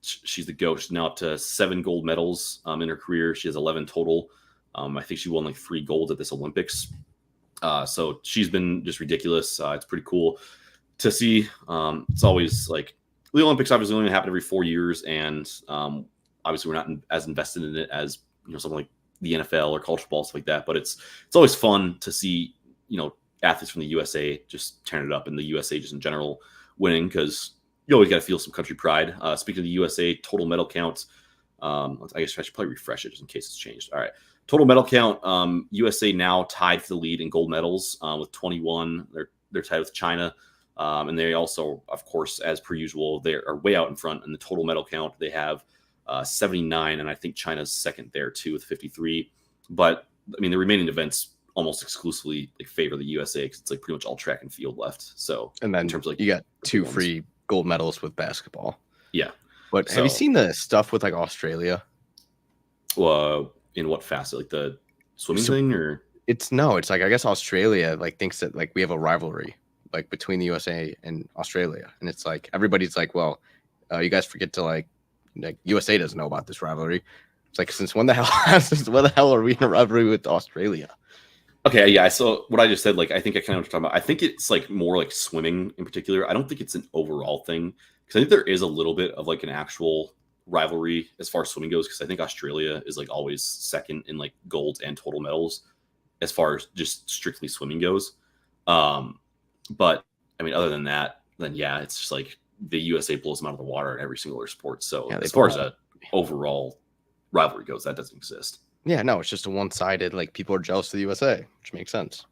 She's the GOAT. She's now up to 7 gold medals in her career. She has 11 total. I think she won like 3 gold at this Olympics. So she's been just ridiculous. It's pretty cool to see. It's always like the Olympics obviously only happen every 4 years, and obviously we're not as invested in it as something like the NFL or college football, stuff like that. But it's always fun to see athletes from the USA just tearing it up, and the USA just in general winning, because you always got to feel some country pride. Speaking of the USA total medal count, I guess I should probably refresh it just in case it's changed. All right. Total medal count, USA now tied for the lead in gold medals with 21. They're tied with China. And they also, of course, as per usual, they are way out in front in the total medal count. They have 79, and I think China's second there too with 53. But I mean, the remaining events almost exclusively favor the USA, because it's pretty much all track and field left. So, and then in terms of you got 2 free gold medals with basketball. Yeah. But have you seen the stuff with Australia? In what facet? The swimming thing, or it's I guess Australia thinks that we have a rivalry between the USA and Australia, and it's everybody's well, you guys forget to USA doesn't know about this rivalry. It's since when the hell are we in a rivalry with Australia? Okay, yeah. So what I just said, I think I kind of know what you're talking about. I think it's more swimming in particular. I don't think it's an overall thing, because I think there is a little bit of an actual rivalry as far as swimming goes, because I think Australia is always second in golds and total medals as far as just strictly swimming goes. But I mean, other than that, then yeah, it's just the USA blows them out of the water in every single other sport. So as far as a overall rivalry goes, that doesn't exist. Yeah, no, it's just a one-sided. People are jealous of the USA, which makes sense.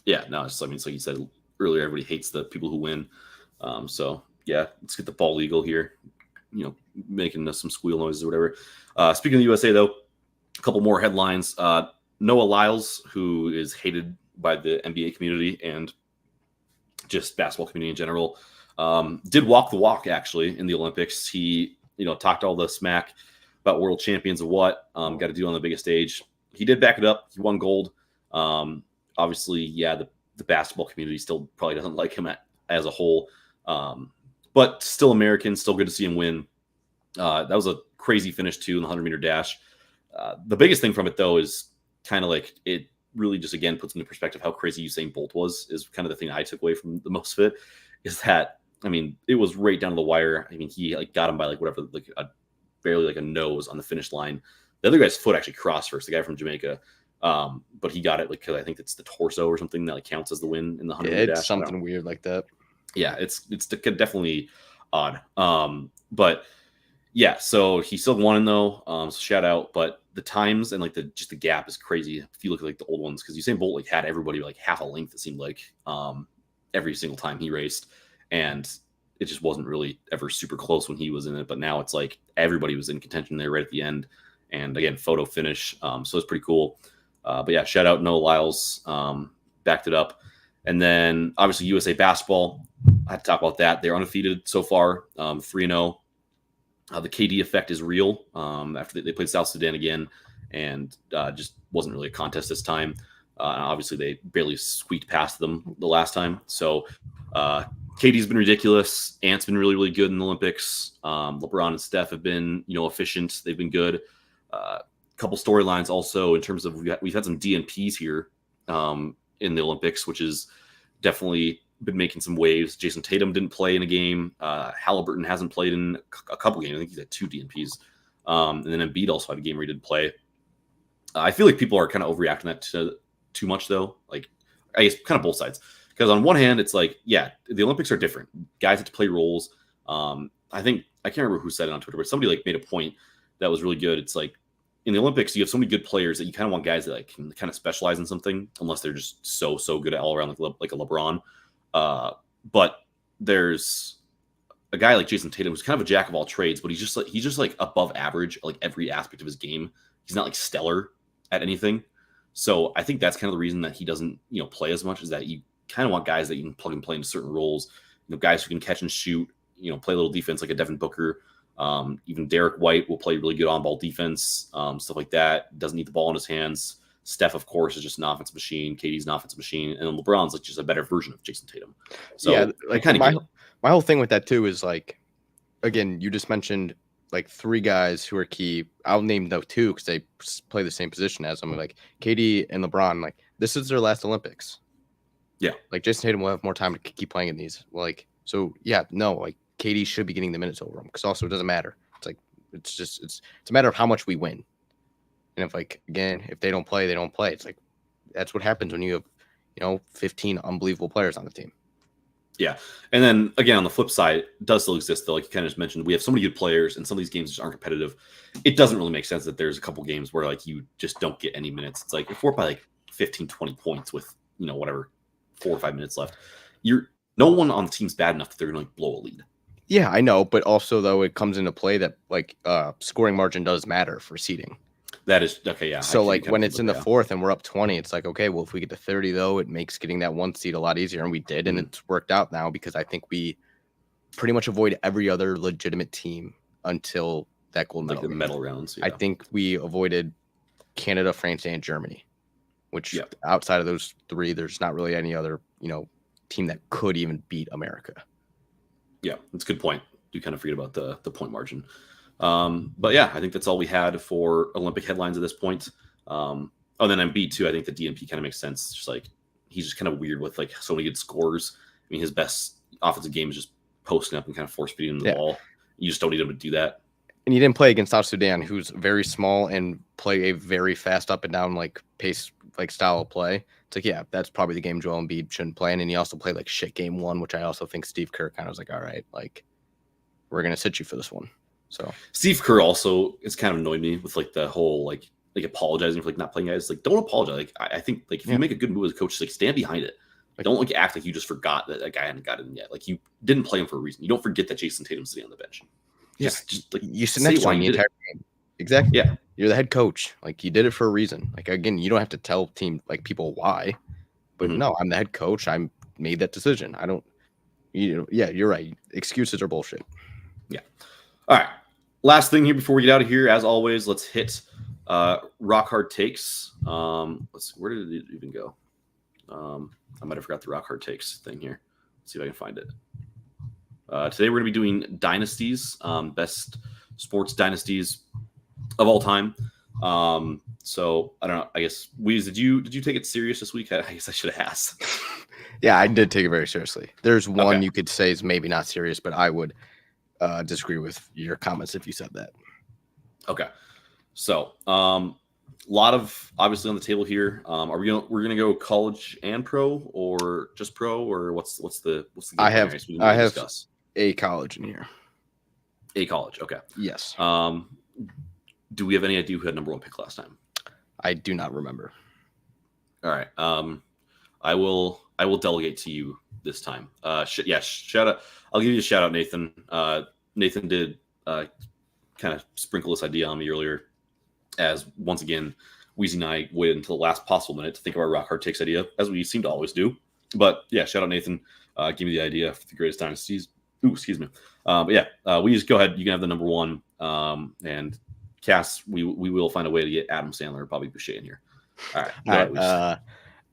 Yeah, no, it's like you said earlier, everybody hates the people who win. So yeah, let's get the ball eagle here. Making some squeal noises or whatever. Speaking of the USA, though, a couple more headlines. Noah Lyles, who is hated by the NBA community and just basketball community in general, did walk the walk actually in the Olympics. He talked all the smack about world champions of what got to do on the biggest stage. He did back it up. He won gold. Obviously, yeah, the basketball community still probably doesn't like him as a whole, but still American. Still good to see him win. That was a crazy finish too in the 100-meter dash. The biggest thing from it though is kind of it really just again puts into perspective how crazy Usain Bolt was. Is kind of the thing I took away from the most of it. Is that I mean, it was right down to the wire. I mean, he got him by whatever, barely a nose on the finish line. The other guy's foot actually crossed first, the guy from Jamaica. But he got it because I think it's the torso or something that counts as the win in the 100 dash. It's something weird like that. Yeah, it's definitely odd. But yeah, so he still won though. So shout out. But the times and just the gap is crazy if you look at the old ones, because Usain Bolt had everybody half a length, it seemed every single time he raced, and it just wasn't really ever super close when he was in it. But now it's everybody was in contention there right at the end, and again, photo finish. So it's pretty cool. But yeah, shout out Noah Lyles, backed it up. And then obviously USA basketball, I had to talk about that. They're undefeated so far, 3-0. The KD effect is real. After they played South Sudan again, and just wasn't really a contest this time. Obviously, they barely squeaked past them the last time. So KD's been ridiculous. Ant's been really, really good in the Olympics. LeBron and Steph have been, efficient. They've been good. Couple storylines also in terms of we've had some DNPs here in the Olympics, which is definitely been making some waves. Jason Tatum didn't play in a game. Halliburton hasn't played in a couple games. I think he's had 2 DNPs. And then Embiid also had a game where he didn't play. I feel like people are kind of overreacting that to too much, though. I guess kind of both sides. Because on one hand, it's yeah, the Olympics are different. Guys have to play roles. I think I can't remember who said it on Twitter, but somebody made a point that was really good. It's in the Olympics, you have so many good players that you kind of want guys that can kind of specialize in something, unless they're just so good at all around, like a LeBron. But there's a guy like Jason Tatum who's kind of a jack of all trades, but he's just above average, every aspect of his game. He's not stellar at anything. So I think that's kind of the reason that he doesn't, play as much, is that you kind of want guys that you can plug and play into certain roles, guys who can catch and shoot, play a little defense like a Devin Booker, Even Derek White will play really good on-ball defense, stuff like that. Doesn't need the ball in his hands. Steph, of course, is just an offensive machine. KD's an offensive machine, and then LeBron's like just a better version of Jason Tatum. So yeah, like kind of my whole thing with that too is like, again, you just mentioned like 3 guys who are key. I'll name the 2 because they play the same position as them. Like KD and LeBron, like this is their last Olympics. Yeah, like Jason Tatum will have more time to keep playing in these. Like, so yeah, no, like KD should be getting the minutes over him because also it doesn't matter. It's like it's a matter of how much we win. And if like again, if they don't play, they don't play. It's like that's what happens when you have 15 unbelievable players on the team. Yeah. And then again, on the flip side, it does still exist though. Like you kind of just mentioned, we have so many good players and some of these games just aren't competitive. It doesn't really make sense that there's a couple games where like you just don't get any minutes. It's like if we're by like 15, 20 points with, whatever, 4 or 5 minutes left, no one on the team's bad enough that they're going to like blow a lead. Yeah, I know. But also though, it comes into play that like scoring margin does matter for seeding. That is okay. Yeah. So like when it's in the 4th and we're up 20, it's like, okay, well, if we get to 30 though, it makes getting that 1 seed a lot easier. And we did, and it's worked out now because I think we pretty much avoid every other legitimate team until that gold medal. Like the medal rounds. Yeah. I think we avoided Canada, France, and Germany, which outside of those 3, there's not really any other, team that could even beat America. Yeah, that's a good point. You kind of forget about the point margin. But yeah, I think that's all we had for Olympic headlines at this point. Then Embiid too. I think the DNP kind of makes sense. Just like he's just kind of weird with like so many good scores. I mean, his best offensive game is just posting up and kind of force feeding the ball. You just don't need him to do that. And he didn't play against South Sudan, who's very small and play a very fast up and down like pace like style of play. It's like, yeah, that's probably the game Joel Embiid shouldn't play. And then he also played like shit game 1, which I also think Steve Kerr kind of was like, all right, like we're gonna sit you for this one. So Steve Kerr also is kind of annoyed me with like the whole like apologizing for like not playing guys. Like don't apologize. Like I think like if you make a good move as a coach, like stand behind it. Like don't like act like you just forgot that guy hadn't got in yet. Like you didn't play him for a reason. You don't forget that Jason Tatum's sitting on the bench. Just like you sit next to him the entire game. Exactly. Yeah. You're the head coach. Like you did it for a reason. Like again, you don't have to tell people why. But no, I'm the head coach. I made that decision. I don't yeah, you're right. Excuses are bullshit. Yeah. All right. Last thing here before we get out of here, as always, let's hit rock hard takes. Let's see, where did it even go? I might have forgot the rock hard takes thing here. Let's see if I can find it. Today we're going to be doing dynasties, best sports dynasties of all time. So I don't know. I guess Weez, did you take it serious this week? I guess I should have asked. Yeah, I did take it very seriously. There's one you could say is maybe not serious, but I would disagree with your comments if you said that. Okay. So lot of obviously on the table here. We're gonna go college and pro or just pro or what's the game I have discuss? A college in here. A college, okay. Yes. Do we have any idea who had number 1 pick last time? I do not remember. All right. I will delegate to you this time. Shout out. I'll give you a shout out, Nathan. Nathan did kind of sprinkle this idea on me earlier, as once again, Weezy and I waited until the last possible minute to think of our rock hard takes idea, as we seem to always do. But yeah, shout out Nathan. Give me the idea for the greatest dynasties. Ooh, excuse me. We just go ahead. You can have the number 1. And Cass, we will find a way to get Adam Sandler or Bobby Boucher in here. All right.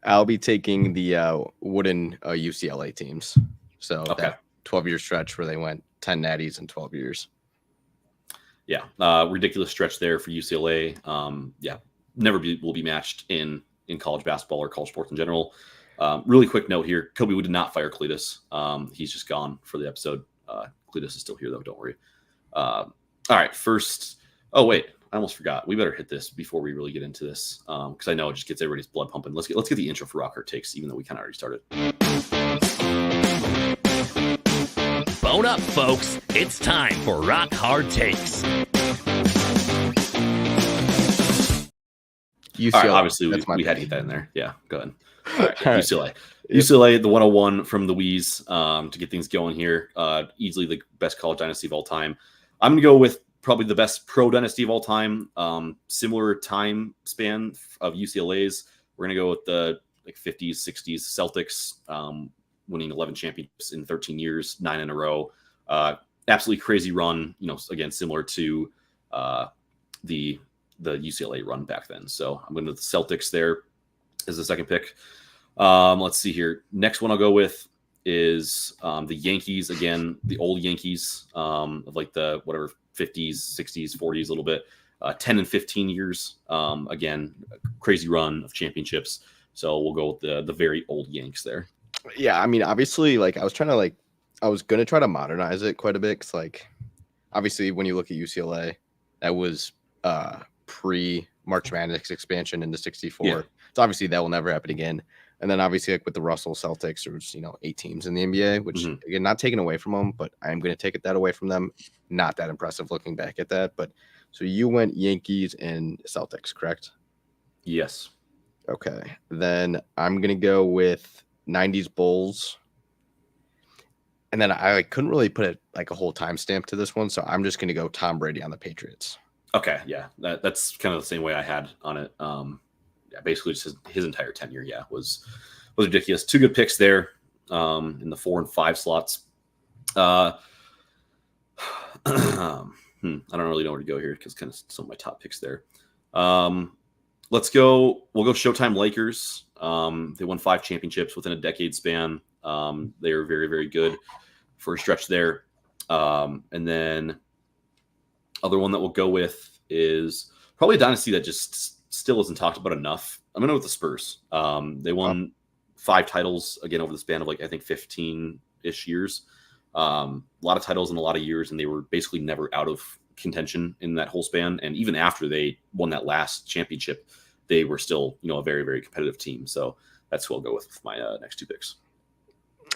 I'll be taking the wooden UCLA teams. So that 12-year stretch where they went 10 natties in 12 years. Yeah, ridiculous stretch there for UCLA. Will be matched in college basketball or college sports in general. Really quick note here: Kobe did not fire Cletus. He's just gone for the episode. Cletus is still here though. Don't worry. All right, first. Oh wait, I almost forgot. We better hit this before we really get into this because I know it just gets everybody's blood pumping. Let's get the intro for Rock Hard Takes, even though we kind of already started. Bone up, folks. It's time for Rock Hard Takes. UCLA. All right, obviously, we had to get that in there. Yeah, go ahead. All right, UCLA. UCLA, the 101 from the Weez to get things going here. Easily the best college dynasty of all time. I'm going to go with probably the best pro dynasty of all time. Similar time span of UCLA's. We're going to go with the 50s, 60s Celtics, winning 11 championships in 13 years, 9 in a row. absolutely crazy run. Again, similar to the UCLA run back then. So I'm going to the Celtics there as the second pick. Let's see here. Next one I'll go with is the Yankees. Again, the old Yankees of like the whatever 50s, 60s, 40s, a little bit. 10 and 15 years. Again, crazy run of championships. So we'll go with the very old Yanks there. Yeah, I mean, obviously, like I was gonna try to modernize it quite a bit. Cause like, obviously, when you look at UCLA, that was pre March Madness expansion into 64. Yeah. So obviously that will never happen again. And then obviously, like with the Russell Celtics, there was 8 teams in the NBA, which again, not taken away from them, but I am going to take that away from them. Not that impressive looking back at that, but so you went Yankees and Celtics, correct? Yes. Okay, then I'm going to go with 90s Bulls. And then I couldn't really put a whole timestamp to this one, so I'm just going to go Tom Brady on the Patriots. Okay, yeah, that's kind of the same way I had on it. Basically just his entire tenure, was ridiculous. 2 good picks there in the 4 and 5 slots. I don't really know where to go here because kind of some of my top picks there. Let's go. We'll go Showtime Lakers. They won 5 championships within a decade span. They are very, very good for a stretch there. And then other one that we'll go with is probably a dynasty that just still isn't talked about enough. I'm going to go with the Spurs. They won 5 titles again over the span of I think 15-ish years. A lot of titles in a lot of years, and they were basically never out of contention in that whole span. And even after they won that last championship, they were still, a very, very competitive team. So that's who I'll go with my next 2 picks.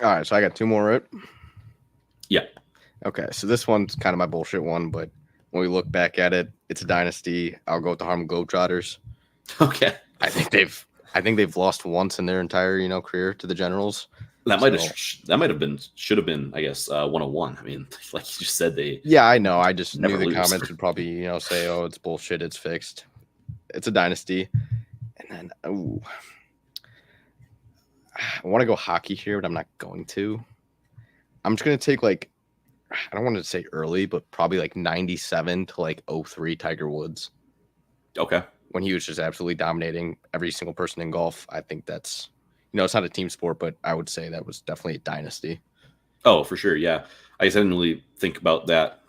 All right, so I got 2 more, right? Yeah. Okay, so this one's kind of my bullshit one, but when we look back at it, it's a dynasty. I'll go with the Harlem Globetrotters. Okay. I think they've lost once in their entire career to the Generals. That should have been I guess 101. I mean, like you just said, they. Yeah, I know. I just knew the lose. comments would probably say, "Oh, it's bullshit. It's fixed." It's a dynasty, and then I want to go hockey here, but I'm not going to. I'm just gonna take I don't want to say early, but probably 97 to 03 Tiger Woods. Okay. When he was just absolutely dominating every single person in golf. I think that's, it's not a team sport, but I would say that was definitely a dynasty. Oh, for sure. Yeah. I guess I didn't really think about that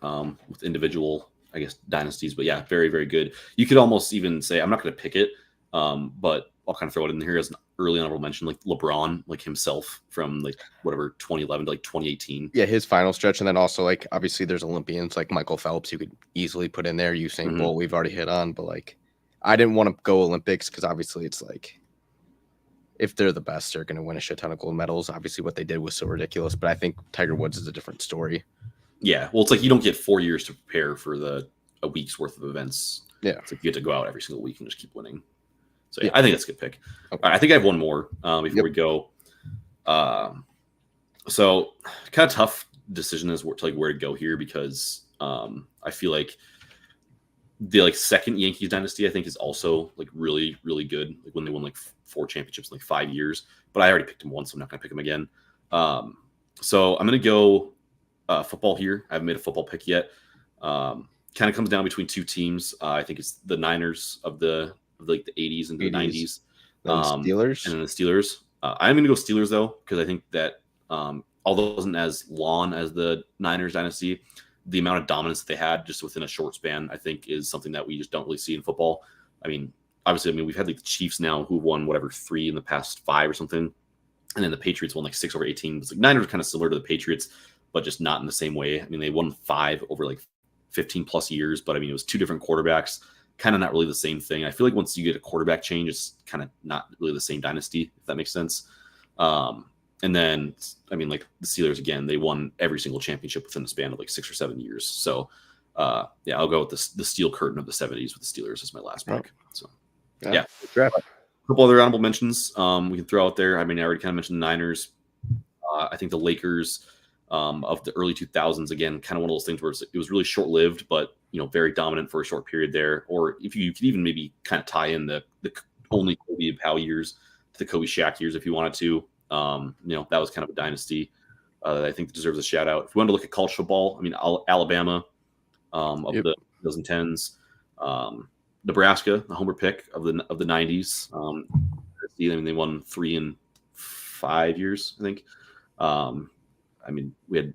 with individual, I guess, dynasties, but yeah, very, very good. You could almost even say, I'm not going to pick it, but I'll kind of throw it in here as an early honorable mention, like LeBron, himself from 2011 to 2018. Yeah, his final stretch. And then also obviously there's Olympians like Michael Phelps you could easily put in there. Usain Bolt we've already hit on, but I didn't want to go Olympics because obviously it's if they're the best, they're going to win a shit ton of gold medals. Obviously what they did was so ridiculous, but I think Tiger Woods is a different story. Yeah. Well, it's you don't get 4 years to prepare for a week's worth of events. Yeah. It's you get to go out every single week and just keep winning. So yeah, I think that's a good pick. Okay. All right, I think I have one more before we go. So kind of tough decision as to where to go here because I feel like the second Yankees dynasty I think is also really, really good. When they won 4 championships in 5 years. But I already picked him once, so I'm not going to pick him again. So I'm going to go football here. I haven't made a football pick yet. Kind of comes down between 2 teams. I think it's the Niners of the 80s and the 90s. Steelers. And then the Steelers. I'm going to go Steelers, though, because I think that although it wasn't as long as the Niners dynasty, the amount of dominance that they had just within a short span, I think, is something that we just don't really see in football. I mean, obviously, we've had the Chiefs now who won 3 in the past 5 or something. And then the Patriots won 6 over 18. It's Niners are kind of similar to the Patriots, but just not in the same way. I mean, they won 5 over 15 plus years, but it was 2 different quarterbacks. Kind of not really the same thing. I feel like once you get a quarterback change, it's kind of not really the same dynasty, if that makes sense. And then, the Steelers, again, they won every single championship within the span of 6 or 7 years. So, I'll go with the steel curtain of the 70s with the Steelers as my last pick. So, yeah. A couple other honorable mentions we can throw out there. I already kind of mentioned the Niners. I think the Lakers of the early 2000s, again, kind of one of those things where it was really short-lived, but very dominant for a short period there. Or if you could even maybe kind of tie in the only Kobe and Powell years to the Kobe Shaq years if you wanted to. That was kind of a dynasty. that I think deserves a shout out. If we want to look at college football, I mean, Alabama of the 2010s, Nebraska, the homer pick of the 90s. I mean, they won 3 in 5 years, I think. I mean, we had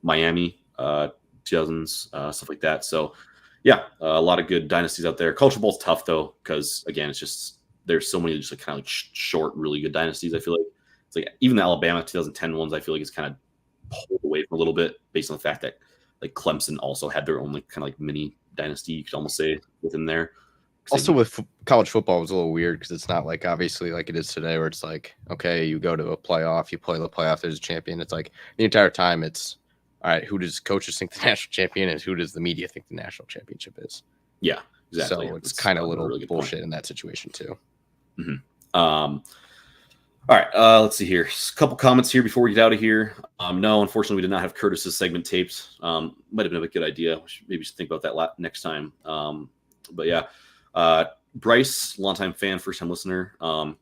Miami, 2000s, stuff like that. So, yeah, a lot of good dynasties out there. College football's tough though, because again, it's just there's so many just like kind of like short, really good dynasties. I feel like it's like even the Alabama 2010 ones. I feel like it's kind of pulled away from a little bit based on the fact that like Clemson also had their own like kind of like mini dynasty, you could almost say, within there. Also, with college football, it was a little weird because it's not like obviously like it is today, where it's like, okay, you go to a playoff, you play the playoff, there's a champion. It's like the entire time, it's all right. Who does coaches think the national champion is? Who does the media think the national championship is? Yeah, exactly. So it's kind of a little bullshit in that situation too. Mm-hmm. All right, let's see here. A couple comments here before we get out of here. No, unfortunately, we did not have Curtis's segment taped. Might have been a good idea. Maybe should think about that next time. But yeah, Bryce, longtime fan, first time listener. Kind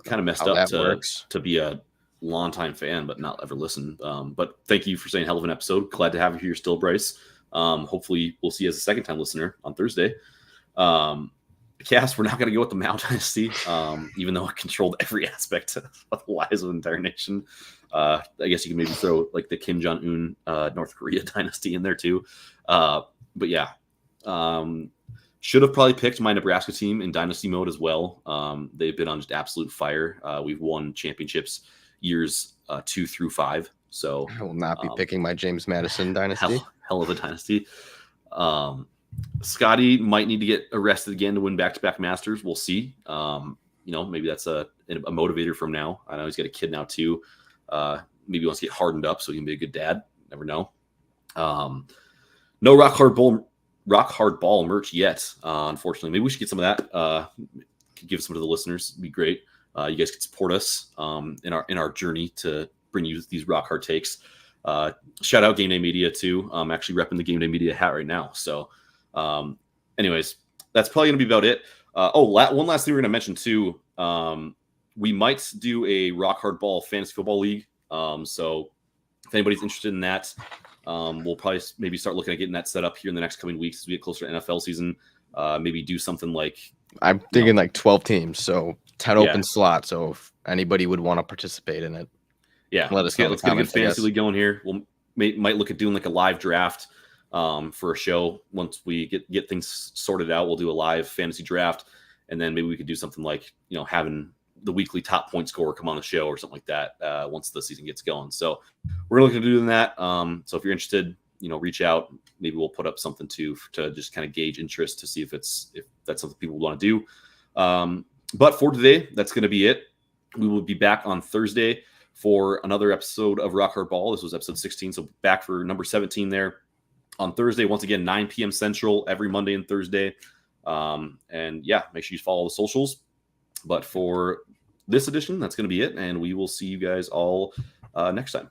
of messed up to be a longtime fan, but not ever listen. But thank you for saying hell of an episode. Glad to have you here still, Bryce. Hopefully, we'll see you as a second time listener on Thursday. Cass, we're not going to go with the Mao Dynasty, even though it controlled every aspect of the lives of the entire nation. I guess you can maybe throw like the Kim Jong-un North Korea dynasty in there too. But yeah, should have probably picked my Nebraska team in dynasty mode as well. They've been on just absolute fire. We've won championships years 2 through 5. So I will not be picking my James Madison dynasty. Hell of a dynasty. Scotty might need to get arrested again to win back-to-back Masters. We'll see. Maybe that's a motivator from now. I know he's got a kid now too. Maybe he wants to get hardened up so he can be a good dad. Never know. No rock hard ball merch yet. Unfortunately, maybe we should get some of that. Give some to the listeners. It'd be great. You guys could support us in our journey to bring you these rock hard takes. Shout out Game Day Media too. I'm actually repping the Game Day Media hat right now. So, anyways, that's probably gonna be about it. One last thing we're gonna mention too. We might do a rock hard ball fantasy football league. So if anybody's interested in that, we'll probably maybe start looking at getting that set up here in the next coming weeks as we get closer to NFL season. Maybe do something like I'm thinking like 12 teams, so 10 open slots. So if anybody would want to participate in it. Yeah, let's get a good fantasy league going here. We'll might look at doing like a live draft for a show. Once we get things sorted out, we'll do a live fantasy draft, and then maybe we could do something like having the weekly top point scorer come on the show or something like that once the season gets going. So we're looking to do that. So if you're interested, reach out. Maybe we'll put up something to just kind of gauge interest to see if that's something people want to do. But for today, that's going to be it. We will be back on Thursday for another episode of Rock Hard Ball. This was episode 16, so back for number 17 there on Thursday. Once again, 9 p.m. Central every Monday and Thursday. And yeah, make sure you follow the socials. But for this edition, that's going to be it, and we will see you guys all next time.